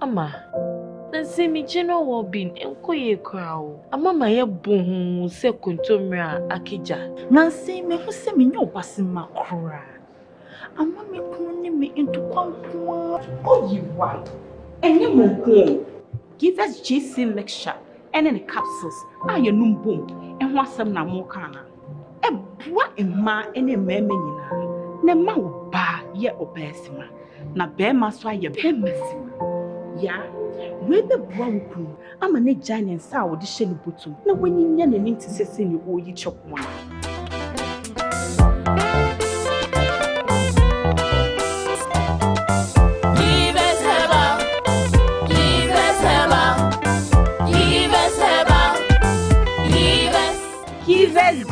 Ama, nansi mi jeno wo bin enko ye kwao. Ama ma ye bohu se kontomra akija. Nansi me hu se me nyo basima kra. Ama me kunu me into kwankwa. Oh you right. Enye mo ko. Give us GC mixture and then the capsules. Ah ye num boom. En ho asem na mo kana. E boa emma ene meme nyina. Ne ma wo ba ye obesima. Na be ma so aye be masima. Ya, we be boa wo kunu. Ama ne giant sa wo de hye ne botum. Na wanyinya ne nti sese ne oyi chopon.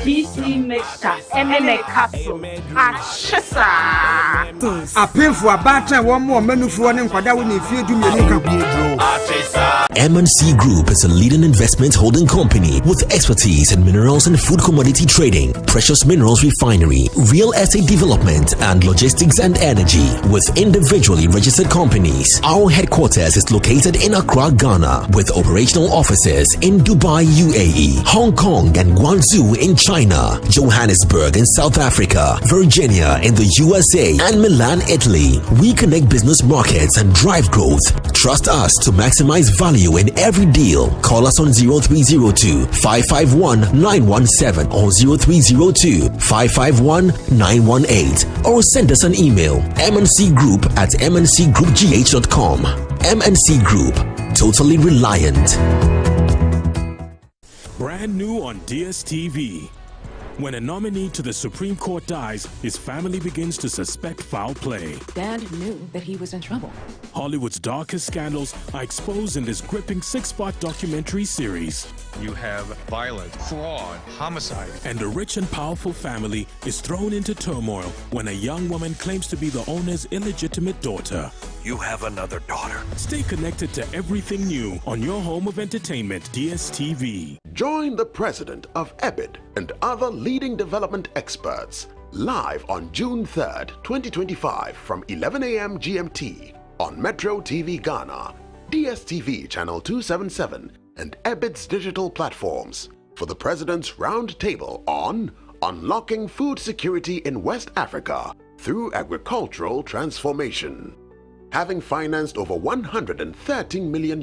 GC mixture and then a capsule. Achisa. A painful battle one more menu for one and Quada when if you do me. M&C Group is a leading investment holding company with expertise in minerals and food commodity trading, precious minerals refinery, real estate development, and logistics and energy. With individually registered companies, our headquarters is located in Accra, Ghana, with operational offices in Dubai, UAE, Hong Kong, and Guangzhou in China, Johannesburg in South Africa, Virginia in the USA, and Milan, Italy. We connect business markets and drive growth. Trust us to maximize value in every deal. Call us on 0302 551 917 or 0302 551 918 or send us an email mncgroup@mncgroupgh.com. MNC Group, totally reliant. Brand new on DSTV. When a nominee to the Supreme Court dies, his family begins to suspect foul play. Dad knew that he was in trouble. Hollywood's darkest scandals are exposed in this gripping 6-part documentary series. You have violence, fraud, homicide. And a rich and powerful family is thrown into turmoil when a young woman claims to be the owner's illegitimate daughter. You have another daughter. Stay connected to everything new on your home of entertainment, DSTV. Join the president of EBID and other leading development experts live on June 3rd, 2025 from 11 a.m. GMT on Metro TV Ghana, DSTV Channel 277 and EBID's digital platforms for the President's Roundtable on Unlocking Food Security in West Africa through Agricultural Transformation. Having financed over $113 million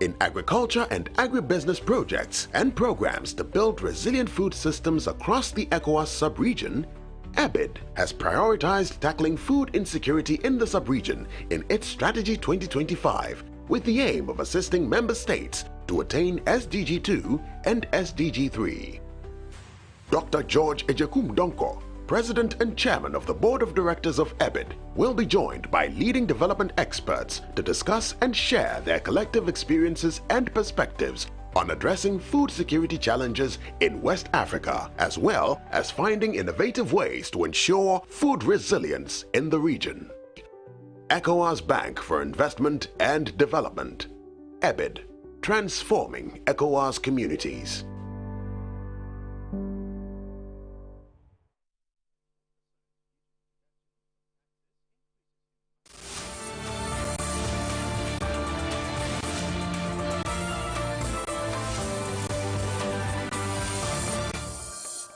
in agriculture and agribusiness projects and programs to build resilient food systems across the ECOWAS sub-region, EBID has prioritized tackling food insecurity in the sub-region in its Strategy 2025 with the aim of assisting member states to attain SDG 2 and SDG 3. Dr. George Ejekum Donko, President and Chairman of the Board of Directors of EBID, will be joined by leading development experts to discuss and share their collective experiences and perspectives on addressing food security challenges in West Africa, as well as finding innovative ways to ensure food resilience in the region. ECOWAS Bank for Investment and Development. EBID, transforming ECOWAS communities.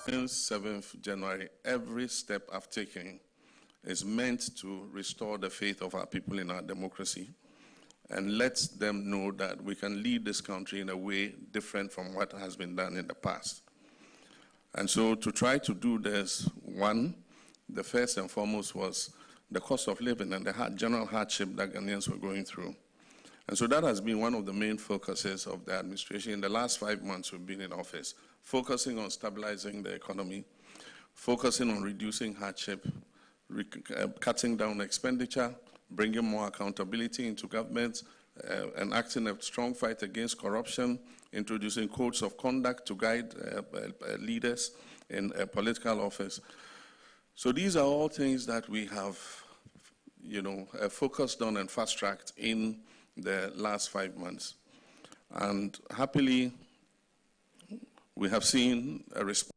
Since 7th January, every step I've taken is meant to restore the faith of our people in our democracy and let them know that we can lead this country in a way different from what has been done in the past. And so to try to do this, one, the first and foremost was the cost of living and the general hardship that Ghanaians were going through. And so that has been one of the main focuses of the administration in the last 5 months we've been in office, focusing on stabilizing the economy, focusing on reducing hardship, cutting down expenditure, bringing more accountability into government, enacting a strong fight against corruption, introducing codes of conduct to guide leaders in political office. So these are all things that we have, focused on and fast-tracked in the last 5 months. And happily, we have seen a response.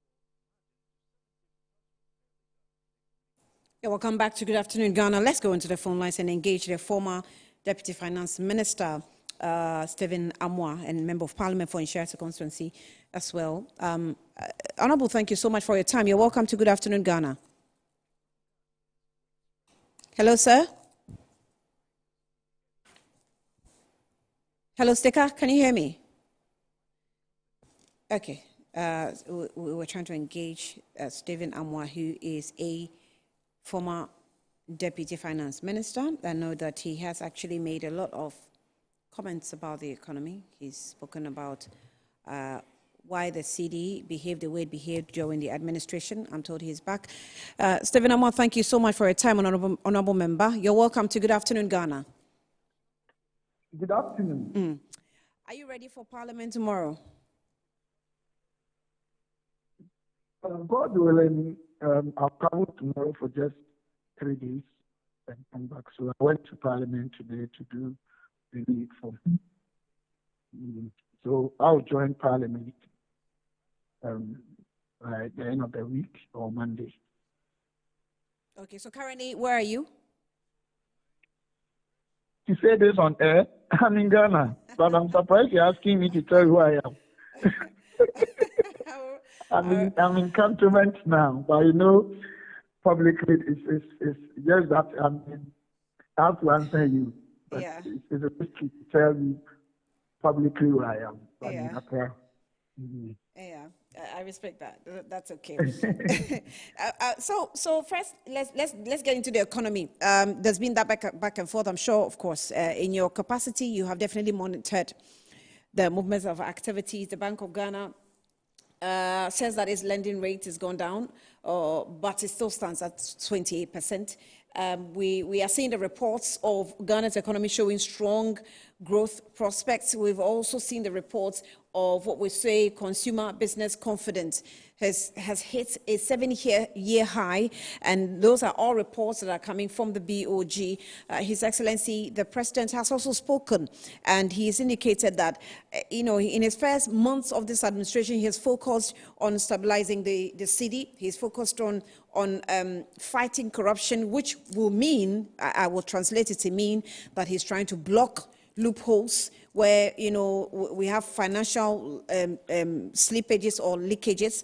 Yeah, welcome back to Good Afternoon, Ghana. Let's go into the phone lines and engage the former Deputy Finance Minister Stephen Amwa, and Member of Parliament for Inshirati constituency as well. Honorable, thank you so much for your time. You're welcome to Good Afternoon, Ghana. Hello, sir. Hello, Sticker. Can you hear me? Okay. We were trying to engage Stephen Amwa, who is a former Deputy Finance Minister. I know that he has actually made a lot of comments about the economy. He's spoken about why the CD behaved the way it behaved during the administration. I'm told he's back. Stephen Amwa, thank you so much for your time, honorable member. You're welcome to Good Afternoon, Ghana. Good afternoon. Are you ready for Parliament tomorrow? God willing, I'll travel tomorrow for just 3 days and come back. So I went to Parliament today to do the needful. So I'll join Parliament at the end of the week or Monday. Okay, so currently, where are you? To say this on air, I'm in Ghana, but I'm surprised you're asking me to tell you who I am. I'm in cantonment now, but you know, publicly it's just that I have to answer you. But yeah. It's a risky to tell you publicly who I am. Yeah. Mm-hmm. Yeah, I respect that. That's okay. So first, let's get into the economy. There's been that back and forth. I'm sure, of course, in your capacity, you have definitely monitored the movements of activities. The Bank of Ghana says that its lending rate has gone down, but it still stands at 28%. We are seeing the reports of Ghana's economy showing strong growth prospects. We've also seen the reports of what we say consumer business confidence has hit a 7-year high, and those are all reports that are coming from the BOG. His Excellency, the President, has also spoken, and he has indicated that, in his first months of this administration, he has focused on stabilizing the city. He's focused on fighting corruption, which will mean, I will translate it to mean, that he's trying to block loopholes where, we have financial slippages or leakages.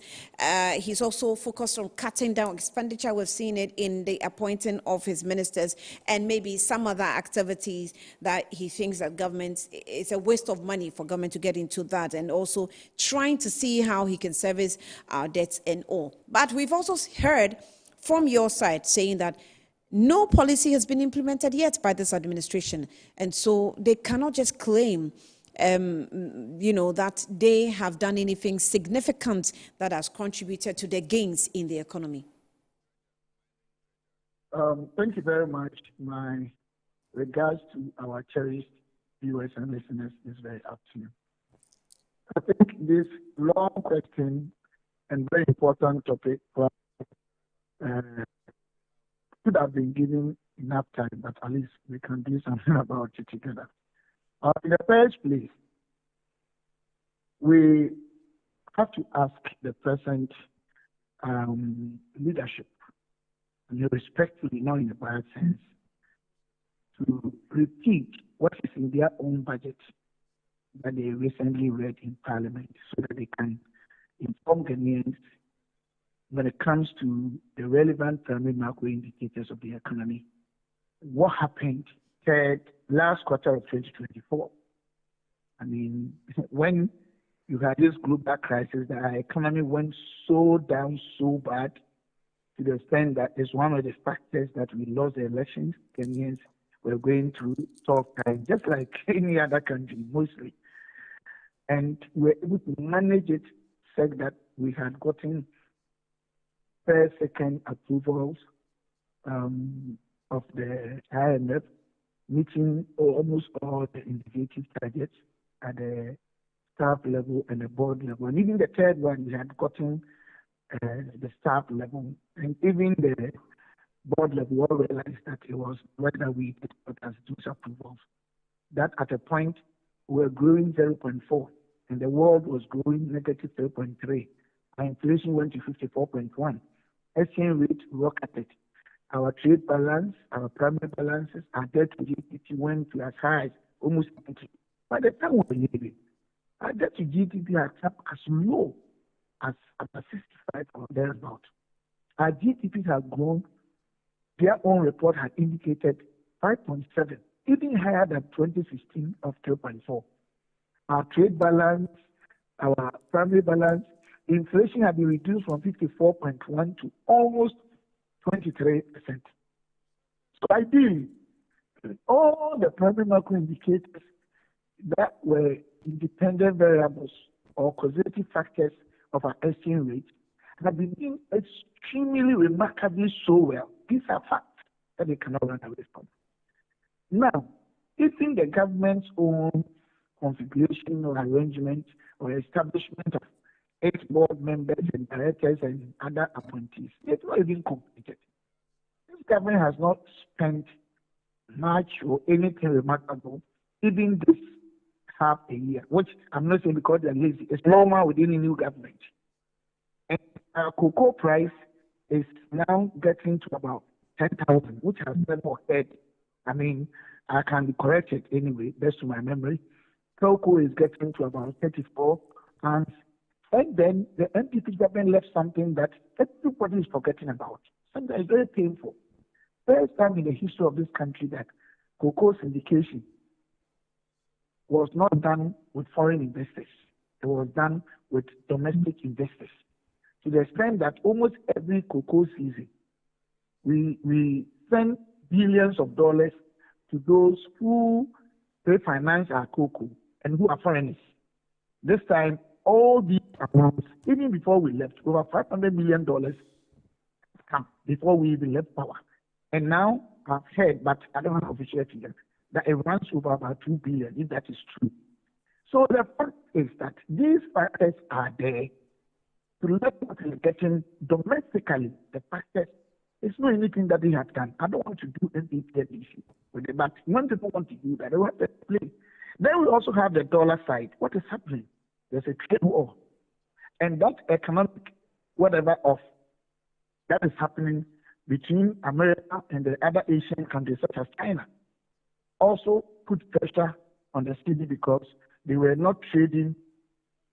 He's also focused on cutting down expenditure. We've seen it in the appointing of his ministers and maybe some other activities that he thinks that government, it's a waste of money for government to get into that, and also trying to see how he can service our debts and all. But we've also heard from your side saying that no policy has been implemented yet by this administration, and so they cannot just claim, that they have done anything significant that has contributed to the gains in the economy. Thank you very much. My regards to our cherished viewers and listeners is very up to you. I think this long question and very important topic could have been given enough time, but at least we can do something about it together. In the first place, we have to ask the present leadership, and respectfully, not in a bad sense, to repeat what is in their own budget that they recently read in Parliament, so that they can inform Ghanaians when it comes to the relevant primary macro indicators of the economy. What happened last quarter of 2024? I mean, when you had this global crisis, the economy went so down so bad to the extent that it's one of the factors that we lost the elections. Kenyans were going through tough times, just like any other country, mostly. And we were able to manage it, said that we had gotten first, second approvals of the IMF, meeting almost all the indicative targets at the staff level and the board level. And even the third one, we had gotten the staff level. And even the board level, we all realized that it was whether we did what as those approvals. That at a point, we were growing 0.4, and the world was growing negative 0.3. Our inflation went to 54.1. Exchange rate rocketed our trade balance, our primary balances, our debt to GDP went to as high as almost 90. By the time we were living, our debt to GDP has come as low as about 65 or thereabout. Our GDP has grown. Their own report had indicated 5.7, even higher than 2016 of 3.4. Our trade balance, our primary balance, inflation had been reduced from 54.1 to almost 23%. So ideally, all the primary macro indicators that were independent variables or causative factors of our exchange rate have been doing extremely remarkably so well. These are facts that they cannot run away from. Now, even the government's own configuration or arrangement or establishment of its board members and directors and other appointees, it's not even completed. This government has not spent much or anything remarkable, even this half a year, which I'm not saying because they're lazy. It's normal with any new government. And our cocoa price is now getting to about 10,000, which has never heard. I mean, I can be corrected anyway, best to my memory. Cocoa is getting to about 34 pounds. And then the NPP government left something that everybody is forgetting about. Something that is very painful. First time in the history of this country that cocoa syndication was not done with foreign investors. It was done with domestic investors. To the extent that almost every cocoa season, we send billions of dollars to those who refinance our cocoa and who are foreigners. This time, all these amounts, even before we left, over $500 million come before we even left power. And now I've heard, but I don't have official figure, that it runs over about $2 billion, if that is true. So the fact is that these factors are there to let what is getting domestically. The fact that it's not anything that they have done. I don't want to do anything with it, but when people want to do that, they want to explain. Then we also have the dollar side. What is happening? There's a trade war. And that economic whatever of that is happening between America and the other Asian countries such as China also put pressure on the cedi because they were not trading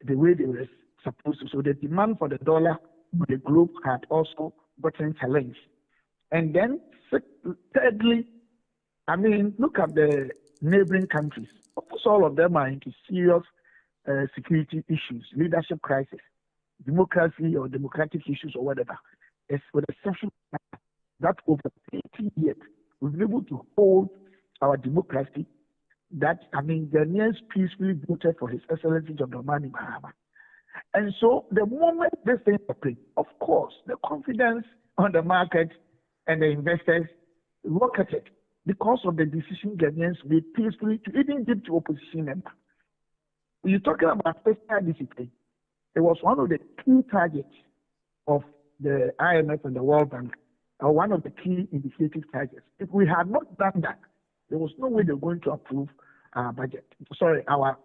the way they were supposed to. So the demand for the dollar on the globe had also gotten challenged. And then thirdly, I mean, look at the neighboring countries. Almost all of them are into serious security issues, leadership crisis, democracy or democratic issues or whatever. It's with the exception that over 80 years, we've been able to hold our democracy. That, I mean, Ghanaians peacefully voted for His Excellency John Dramani Mahama. And so the moment this thing happened, of course, the confidence on the market and the investors rocketed because of the decision Ghanaians made peacefully to even give to opposition members. You're talking about fiscal discipline. It was one of the key targets of the IMF and the World Bank, or one of the key indicative targets. If we had not done that, there was no way they were going to approve our budget. Sorry, our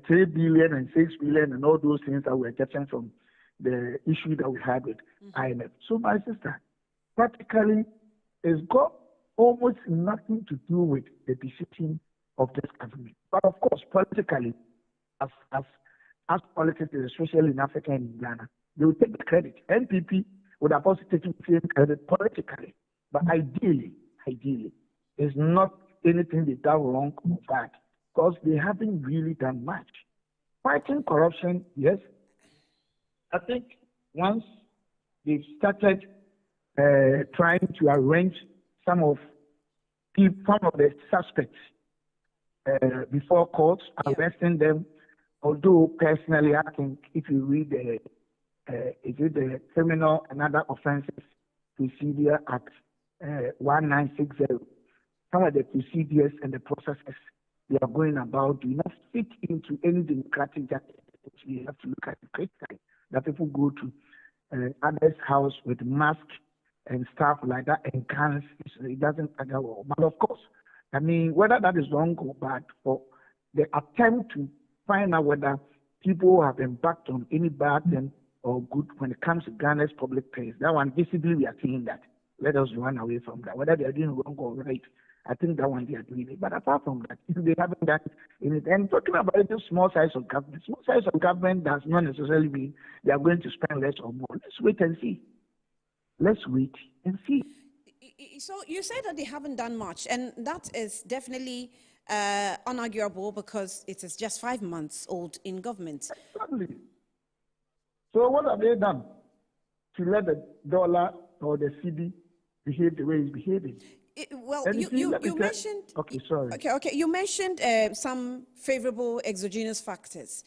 3 billion and 6 billion and all those things that we're getting from the issue that we had with IMF. So, my sister, practically, it's got almost nothing to do with the decision of this government. But of course, politically, as politics, especially in Africa and in Ghana, they will take the credit. NPP would have also taken the same credit politically. But ideally, it's not anything they done wrong or bad, because they haven't really done much. Fighting corruption, yes. I think once they've started trying to arrange some of the suspects before courts, arresting them. Although personally, I think if you read the Criminal and Other Offences Procedure Act 1960, some of the procedures and the processes they are going about do not fit into any democratic justice. We have to look at the critically that people go to others' house with masks and stuff like that and cans. It doesn't matter well. But of course, I mean, whether that is wrong or bad, for the attempt to find out whether people have embarked on any bad thing or good when it comes to Ghana's public place, that one visibly we are seeing that. let us run away from that. Whether they are doing wrong or right, I think that one they are doing it. But apart from that, if they haven't done anything, and talking about the small size of government, small size of government does not necessarily mean they are going to spend less or more. Let's wait and see. Let's wait and see. So you say that they haven't done much, and that is definitely unarguable because it is just 5 months old in government. Exactly. So what have they done to let the dollar or the cedi behave the way it's behaving? Well, you mentioned. Okay, sorry. Okay. You mentioned some favorable exogenous factors,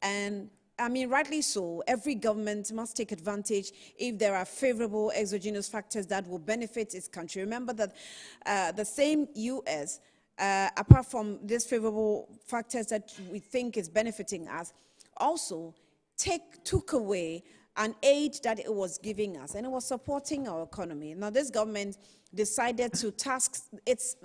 and I mean, rightly so. Every government must take advantage if there are favorable exogenous factors that will benefit its country. Remember that the same U.S., apart from these favorable factors that we think is benefiting us, also took away an aid that it was giving us, and it was supporting our economy. Now, this government decided to task its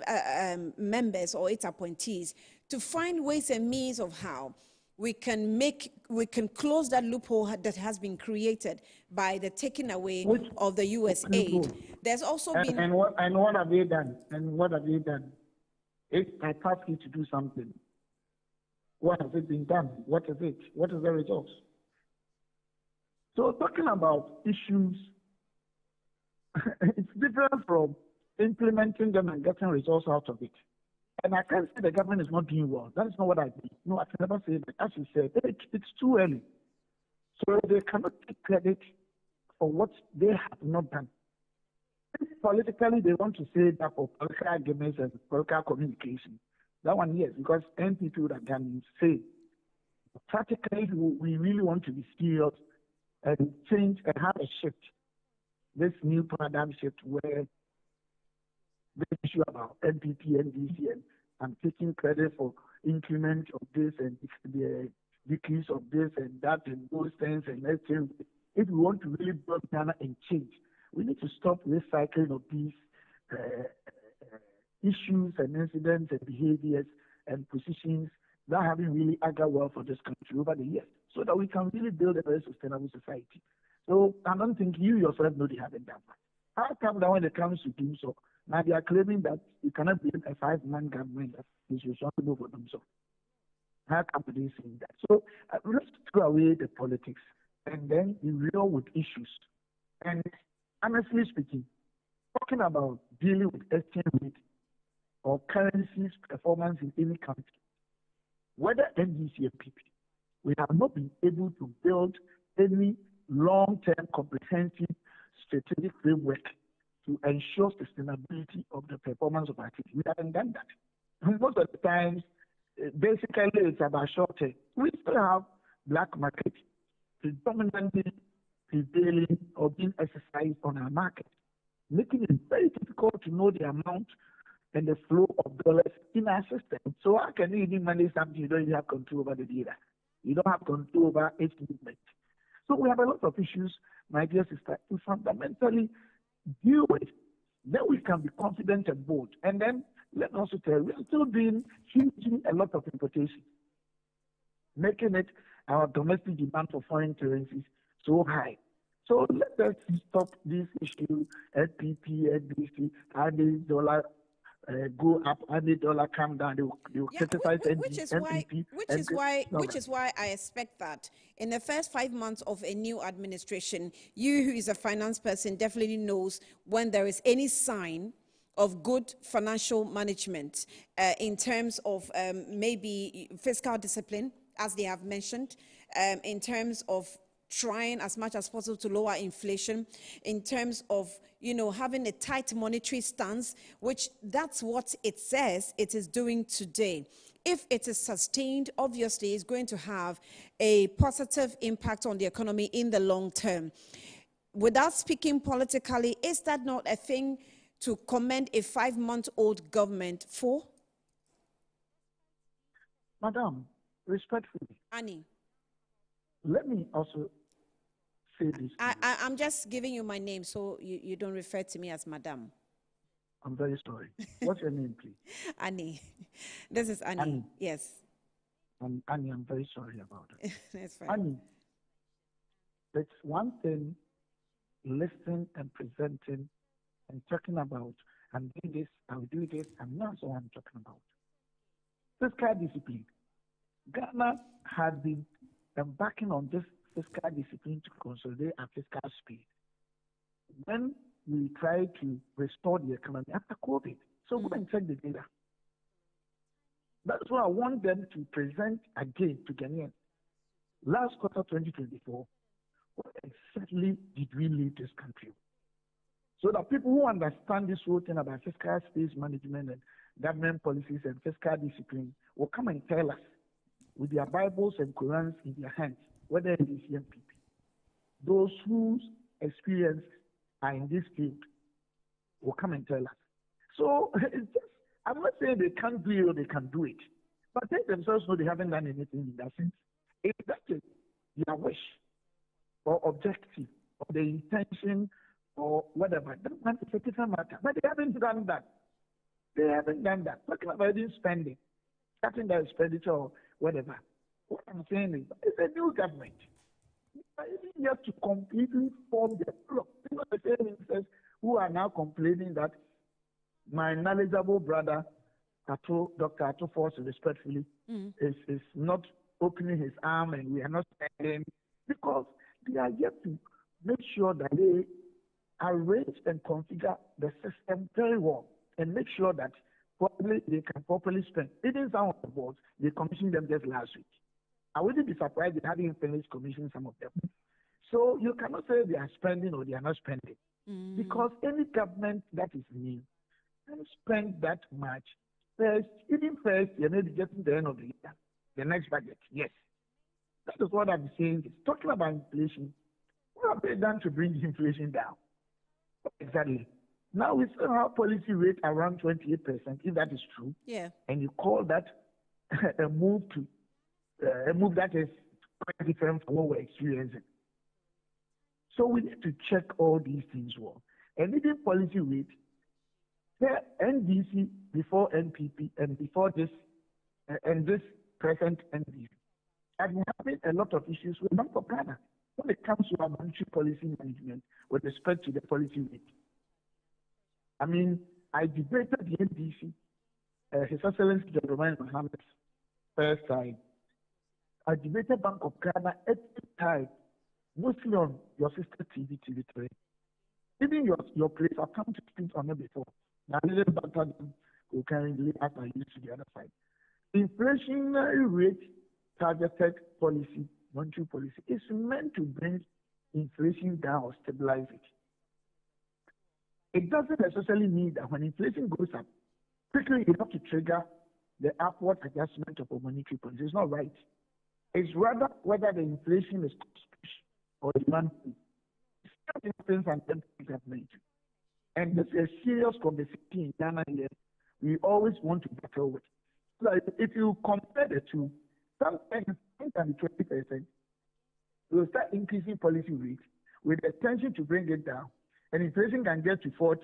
members or its appointees to find ways and means of how we can close that loophole that has been created by the taking away of the U.S. aid. There's also been and what have they done? And what have they done? If I task you to do something, what has it been done? What is it? What is the result? So talking about issues, it's different from implementing them and getting results out of it. And I can't say the government is not doing well. That is not what I mean. No, I can never say that. As you said, it's too early. So they cannot take credit for what they have not done. If politically, they want to say that for political arguments and political communication. That one, yes, because NPP would have done say, practically, we really want to be serious and change and have a shift, this new paradigm shift where the issue about NPP, NDC, and I'm taking credit for increment of this and the decrease of this and that and those things and let's say if we want to really build Ghana and change, we need to stop recycling of these issues and incidents and behaviors and positions that haven't really aged well for this country over the years, so that we can really build a very sustainable society. So I don't think you yourself know they haven't done that. How come that when it comes to doing so, now they are claiming that you cannot blame a 5-man government that is responsible for doing so? How come they saying that? So let's throw away the politics and then be real with issues. And honestly speaking, talking about dealing with exchange rate or currencies performance in any country, whether NDC or PP, we have not been able to build any long-term comprehensive strategic framework to ensure sustainability of the performance of our city. We haven't done that. And most of the times, basically, it's about short term. We still have black market predominantly prevailing or being exercised on our market, making it very difficult to know the amount and the flow of dollars in our system. So how can you even manage something you don't even have control over the data? You don't have control over its movement. So we have a lot of issues, my dear sister, to fundamentally deal with. Then we can be confident and bold. And then let me also tell you, we're still doing hugely a lot of importation, making it our domestic demand for foreign currencies so high. So let us stop this issue, LPP, NBC, how the dollar go up, how the dollar come down, they will criticize NPP. Which is why I expect that in the first 5 months of a new administration, you who is a finance person definitely knows when there is any sign of good financial management in terms of maybe fiscal discipline, as they have mentioned, in terms of trying as much as possible to lower inflation, in terms of, having a tight monetary stance, which that's what it says it is doing today. If it is sustained, obviously it's going to have a positive impact on the economy in the long term. Without speaking politically, is that not a thing to commend a 5-month-old government for? Madam, respectfully. Annie. Let me also say this. I'm just giving you my name so you don't refer to me as Madam. I'm very sorry. What's your name, please? Annie. This is Annie. Annie. Yes. Annie, I'm very sorry about it. That's fine. Annie, it's one thing listening and presenting and talking about, I'm doing this, I'll do this, and that's what I'm talking about. Fiscal discipline. Ghana has been embarking on this fiscal discipline to consolidate our fiscal speed. When we try to restore the economy after COVID, so go and check the data. That's why I want them to present again to Ghanaians. Last quarter 2024, what exactly did we leave this country? So that people who understand this whole thing about fiscal space management and government policies and fiscal discipline will come and tell us with their Bibles and Qurans in their hands, whether it is young people, those whose experiences are in this field will come and tell us. So it's just, I'm not saying they can't do it or they can do it, but they themselves know they haven't done anything in that sense. If that is their wish or objective or the intention or whatever, that one is a different matter. But they haven't done that. They haven't done that. Talking about even spending, cutting their expenditure or whatever. What I'm saying is, it's a new government. You have to completely form the block. You know, the same ministers who are now complaining that my knowledgeable brother, Dr. Ato Force, respectfully, is not opening his arm and we are not spending, because they are yet to make sure that they arrange and configure the system very well and make sure that probably they can properly spend. Even some of the boards, they commissioned them just last week. I wouldn't be surprised if they haven't finished commissioning some of them. So you cannot say they are spending or they are not spending. Because any government that is new can spend that much first, you may be getting the end of the year, the next budget. Yes. That is what I'm saying. It's talking about inflation. What have they done to bring inflation down? Exactly. Now we still have policy rate around 28%, if that is true. Yeah. And you call that a move that is quite different from what we're experiencing. So we need to check all these things well. And even policy rate, the NDC before NPP and before this, and this present NDC, have been having a lot of issues with Bank of Ghana when it comes to our monetary policy management with respect to the policy rate. I mean, I debated the NDC, His Excellency Dr. Mohammed, first time. I debated Bank of Ghana every time, mostly on your sister TV3. Even your place, I've come to speak on it before. Now, I didn't back them who can leave as I used to the other side. Inflationary rate targeted policy, monetary policy, is meant to bring inflation down or stabilize it. It doesn't necessarily mean that when inflation goes up, quickly you have to trigger the upward adjustment of a monetary policy. It's not right. It's rather whether the inflation is cost or demand. Certain things and then things have made. And there's a serious conversation in Ghana here we always want to battle with. So if you compare the two, sometimes it can be 20%. We'll start increasing policy rates with the intention to bring it down, and inflation can get to 40.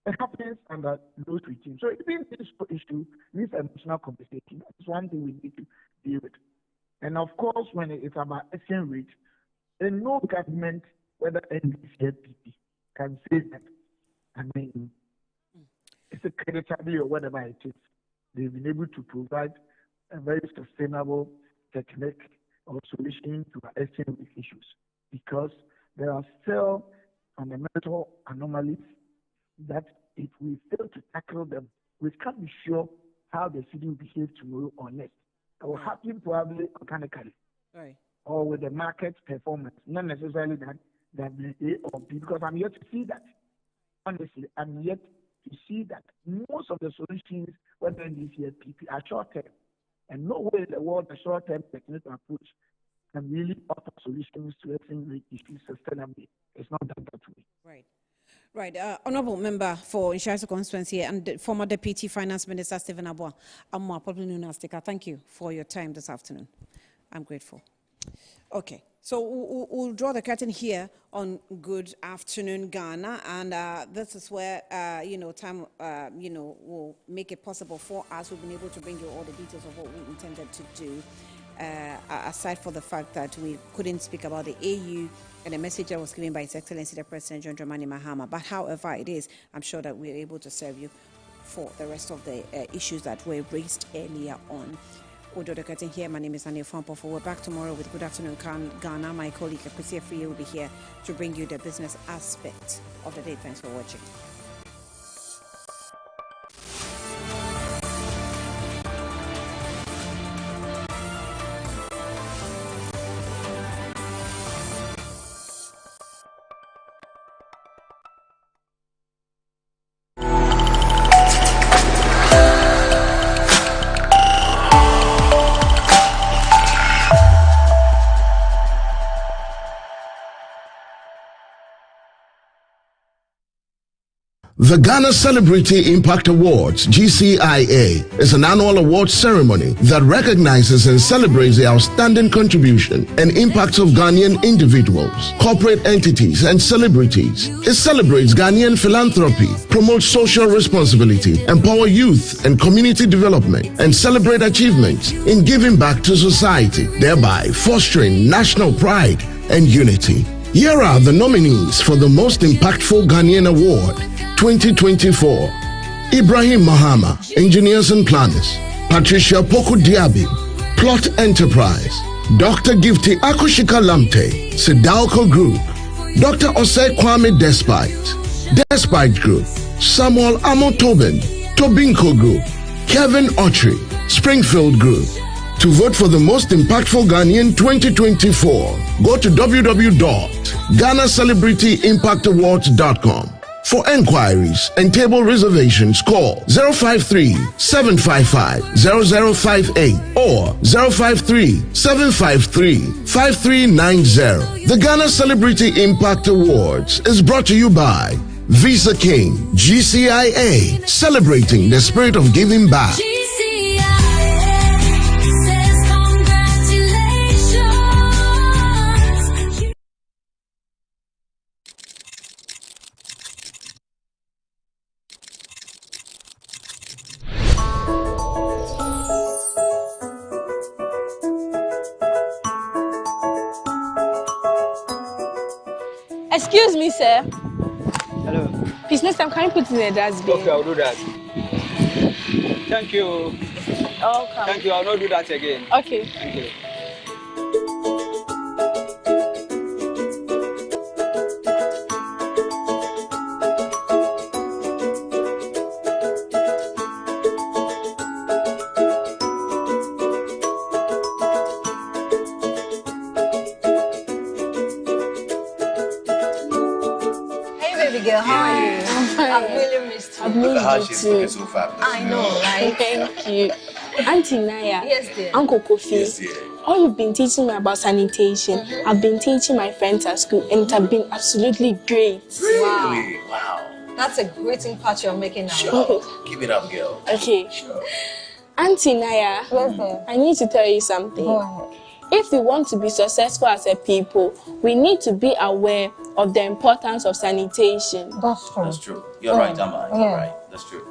It happens under those regimes. So even this issue needs emotional conversation. That's one thing we need to deal with. And of course, when it's about exchange rate, then no government, whether NDC or PP, can say that. I mean, it's a creditably or whatever it is. They've been able to provide a very sustainable technique or solution to our exchange rate issues, because there are still fundamental anomalies that if we fail to tackle them, we can't be sure how the city will behave tomorrow or next. It will happen probably organically, right, or with the market performance, not necessarily that A or B, because I'm yet to see that. Honestly, I'm yet to see that. Most of the solutions, whether in this year PP, are short-term. And no way in the world a short-term technical approach can really offer solutions to exchange rate issues sustainably. It's not done that way. Right. Right. Honourable Member for Insurance Constituency and former Deputy Finance Minister Stephen Abua Amwa, probably known as Tika. Thank you for your time this afternoon. I'm grateful. Okay. So we'll draw the curtain here on Good Afternoon Ghana, and this is where time will make it possible for us. We've been able to bring you all the details of what we intended to do, aside for the fact that we couldn't speak about the AU and a message that was given by His Excellency the President John Dramani Mahama. But however it is, I'm sure that we're able to serve you for the rest of the issues that were raised earlier on. Odo Cutting here. My name is Ania Fampofu. We're back tomorrow with Good Afternoon Ghana. My colleague Akwesi Afriye will be here to bring you the business aspect of the day. Thanks for watching. The Ghana Celebrity Impact Awards, GCIA, is an annual award ceremony that recognizes and celebrates the outstanding contribution and impacts of Ghanaian individuals, corporate entities, and celebrities. It celebrates Ghanaian philanthropy, promotes social responsibility, empower youth and community development, and celebrate achievements in giving back to society, thereby fostering national pride and unity. Here are the nominees for the Most Impactful Ghanaian Award 2024. Ibrahim Mahama, Engineers and Planners. Patricia Poku Diaby, Plot Enterprise. Dr. Gifty Akushika Lamte, Sedalco Group. Dr. Osei Kwame Despite Group. Samuel Amotobin, Tobinco Group. Kevin Autry, Springfield Group. To vote for the Most Impactful Ghanaian 2024, go to www.GhanaCelebrityImpactAwards.com. For enquiries and table reservations, call 053-755-0058 or 053-753-5390. The Ghana Celebrity Impact Awards is brought to you by Visa King, GCIA, celebrating the spirit of giving back. Excuse me, sir. Hello. Please, next time, can you put it in a dustbin? Okay, I'll do that. Thank you. Welcome. Thank you. I'll not do that again. Okay. Thank you. Girl, how are you? I've really missed you. Look at how she's looking so fabulous. I know, right? Thank you. Auntie Naya. Yes, dear. Uncle Kofi. Yes, dear. All you've been teaching me about sanitation, I've been teaching my friends at school, and it has been absolutely great. Really? Wow. That's a great impact you're making now. Sure. Keep it up, girl. Okay. Sure. Auntie Naya. Yes, dear. I need to tell you something. Go ahead. If we want to be successful as a people, we need to be aware of the importance of sanitation. That's true. That's true. You're right, Amma. You're right. That's true.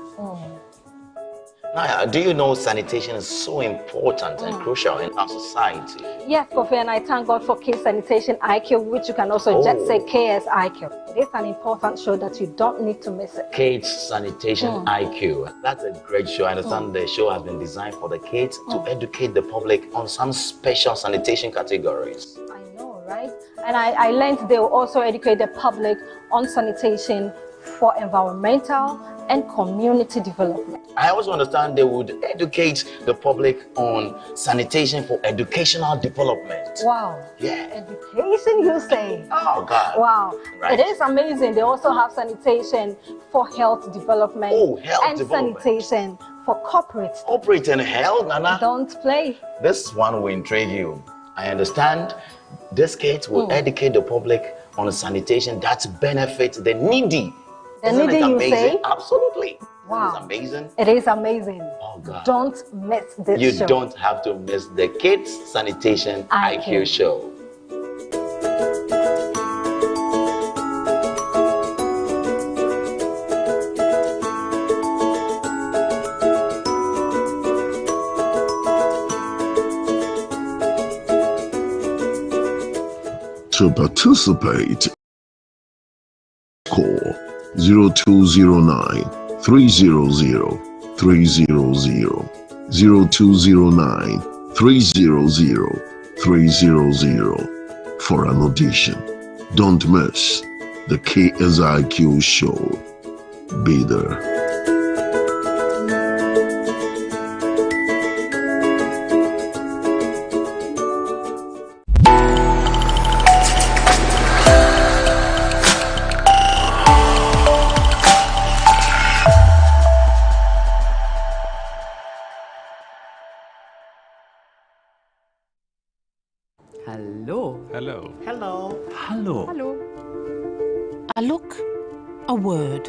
Naya, do you know sanitation is so important and crucial in our society? Yes, Kofi, and I thank God for Kids Sanitation IQ, which you can also just say KSIQ. It is an important show that you don't need to miss it. Kids Sanitation IQ. That's a great show. I understand the show has been designed for the kids to educate the public on some special sanitation categories. I know, right? And I learned they will also educate the public on sanitation for environmental and community development. I also understand they would educate the public on sanitation for educational development. Wow. Yeah. Education, you say? Oh, God. Wow. Right. It is amazing. They also have sanitation for health development. Oh, health and development. Sanitation for corporate. Corporate and health, Nana. Don't play. This one will intrigue you. I understand this kit will educate the public on sanitation that benefits the needy. The Isn't needy, it you amazing? say? Absolutely. Wow. It's amazing. It is amazing. Oh, God. Don't miss this You show. don't have to miss the Kids Sanitation IQ show. To participate, call 0209 300 300 0209 300 300 for an audition. Don't miss the KSIQ show. Be there. Hello. Hello. Hello. Hello. Hello. A look, a word,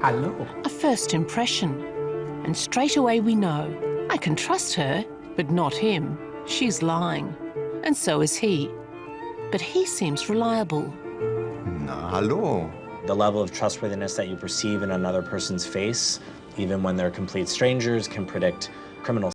Hello. a first impression. And straight away we know. I can trust her, but not him. She's lying. And so is he. But he seems reliable. Hello. The level of trustworthiness that you perceive in another person's face, even when they're complete strangers, can predict criminal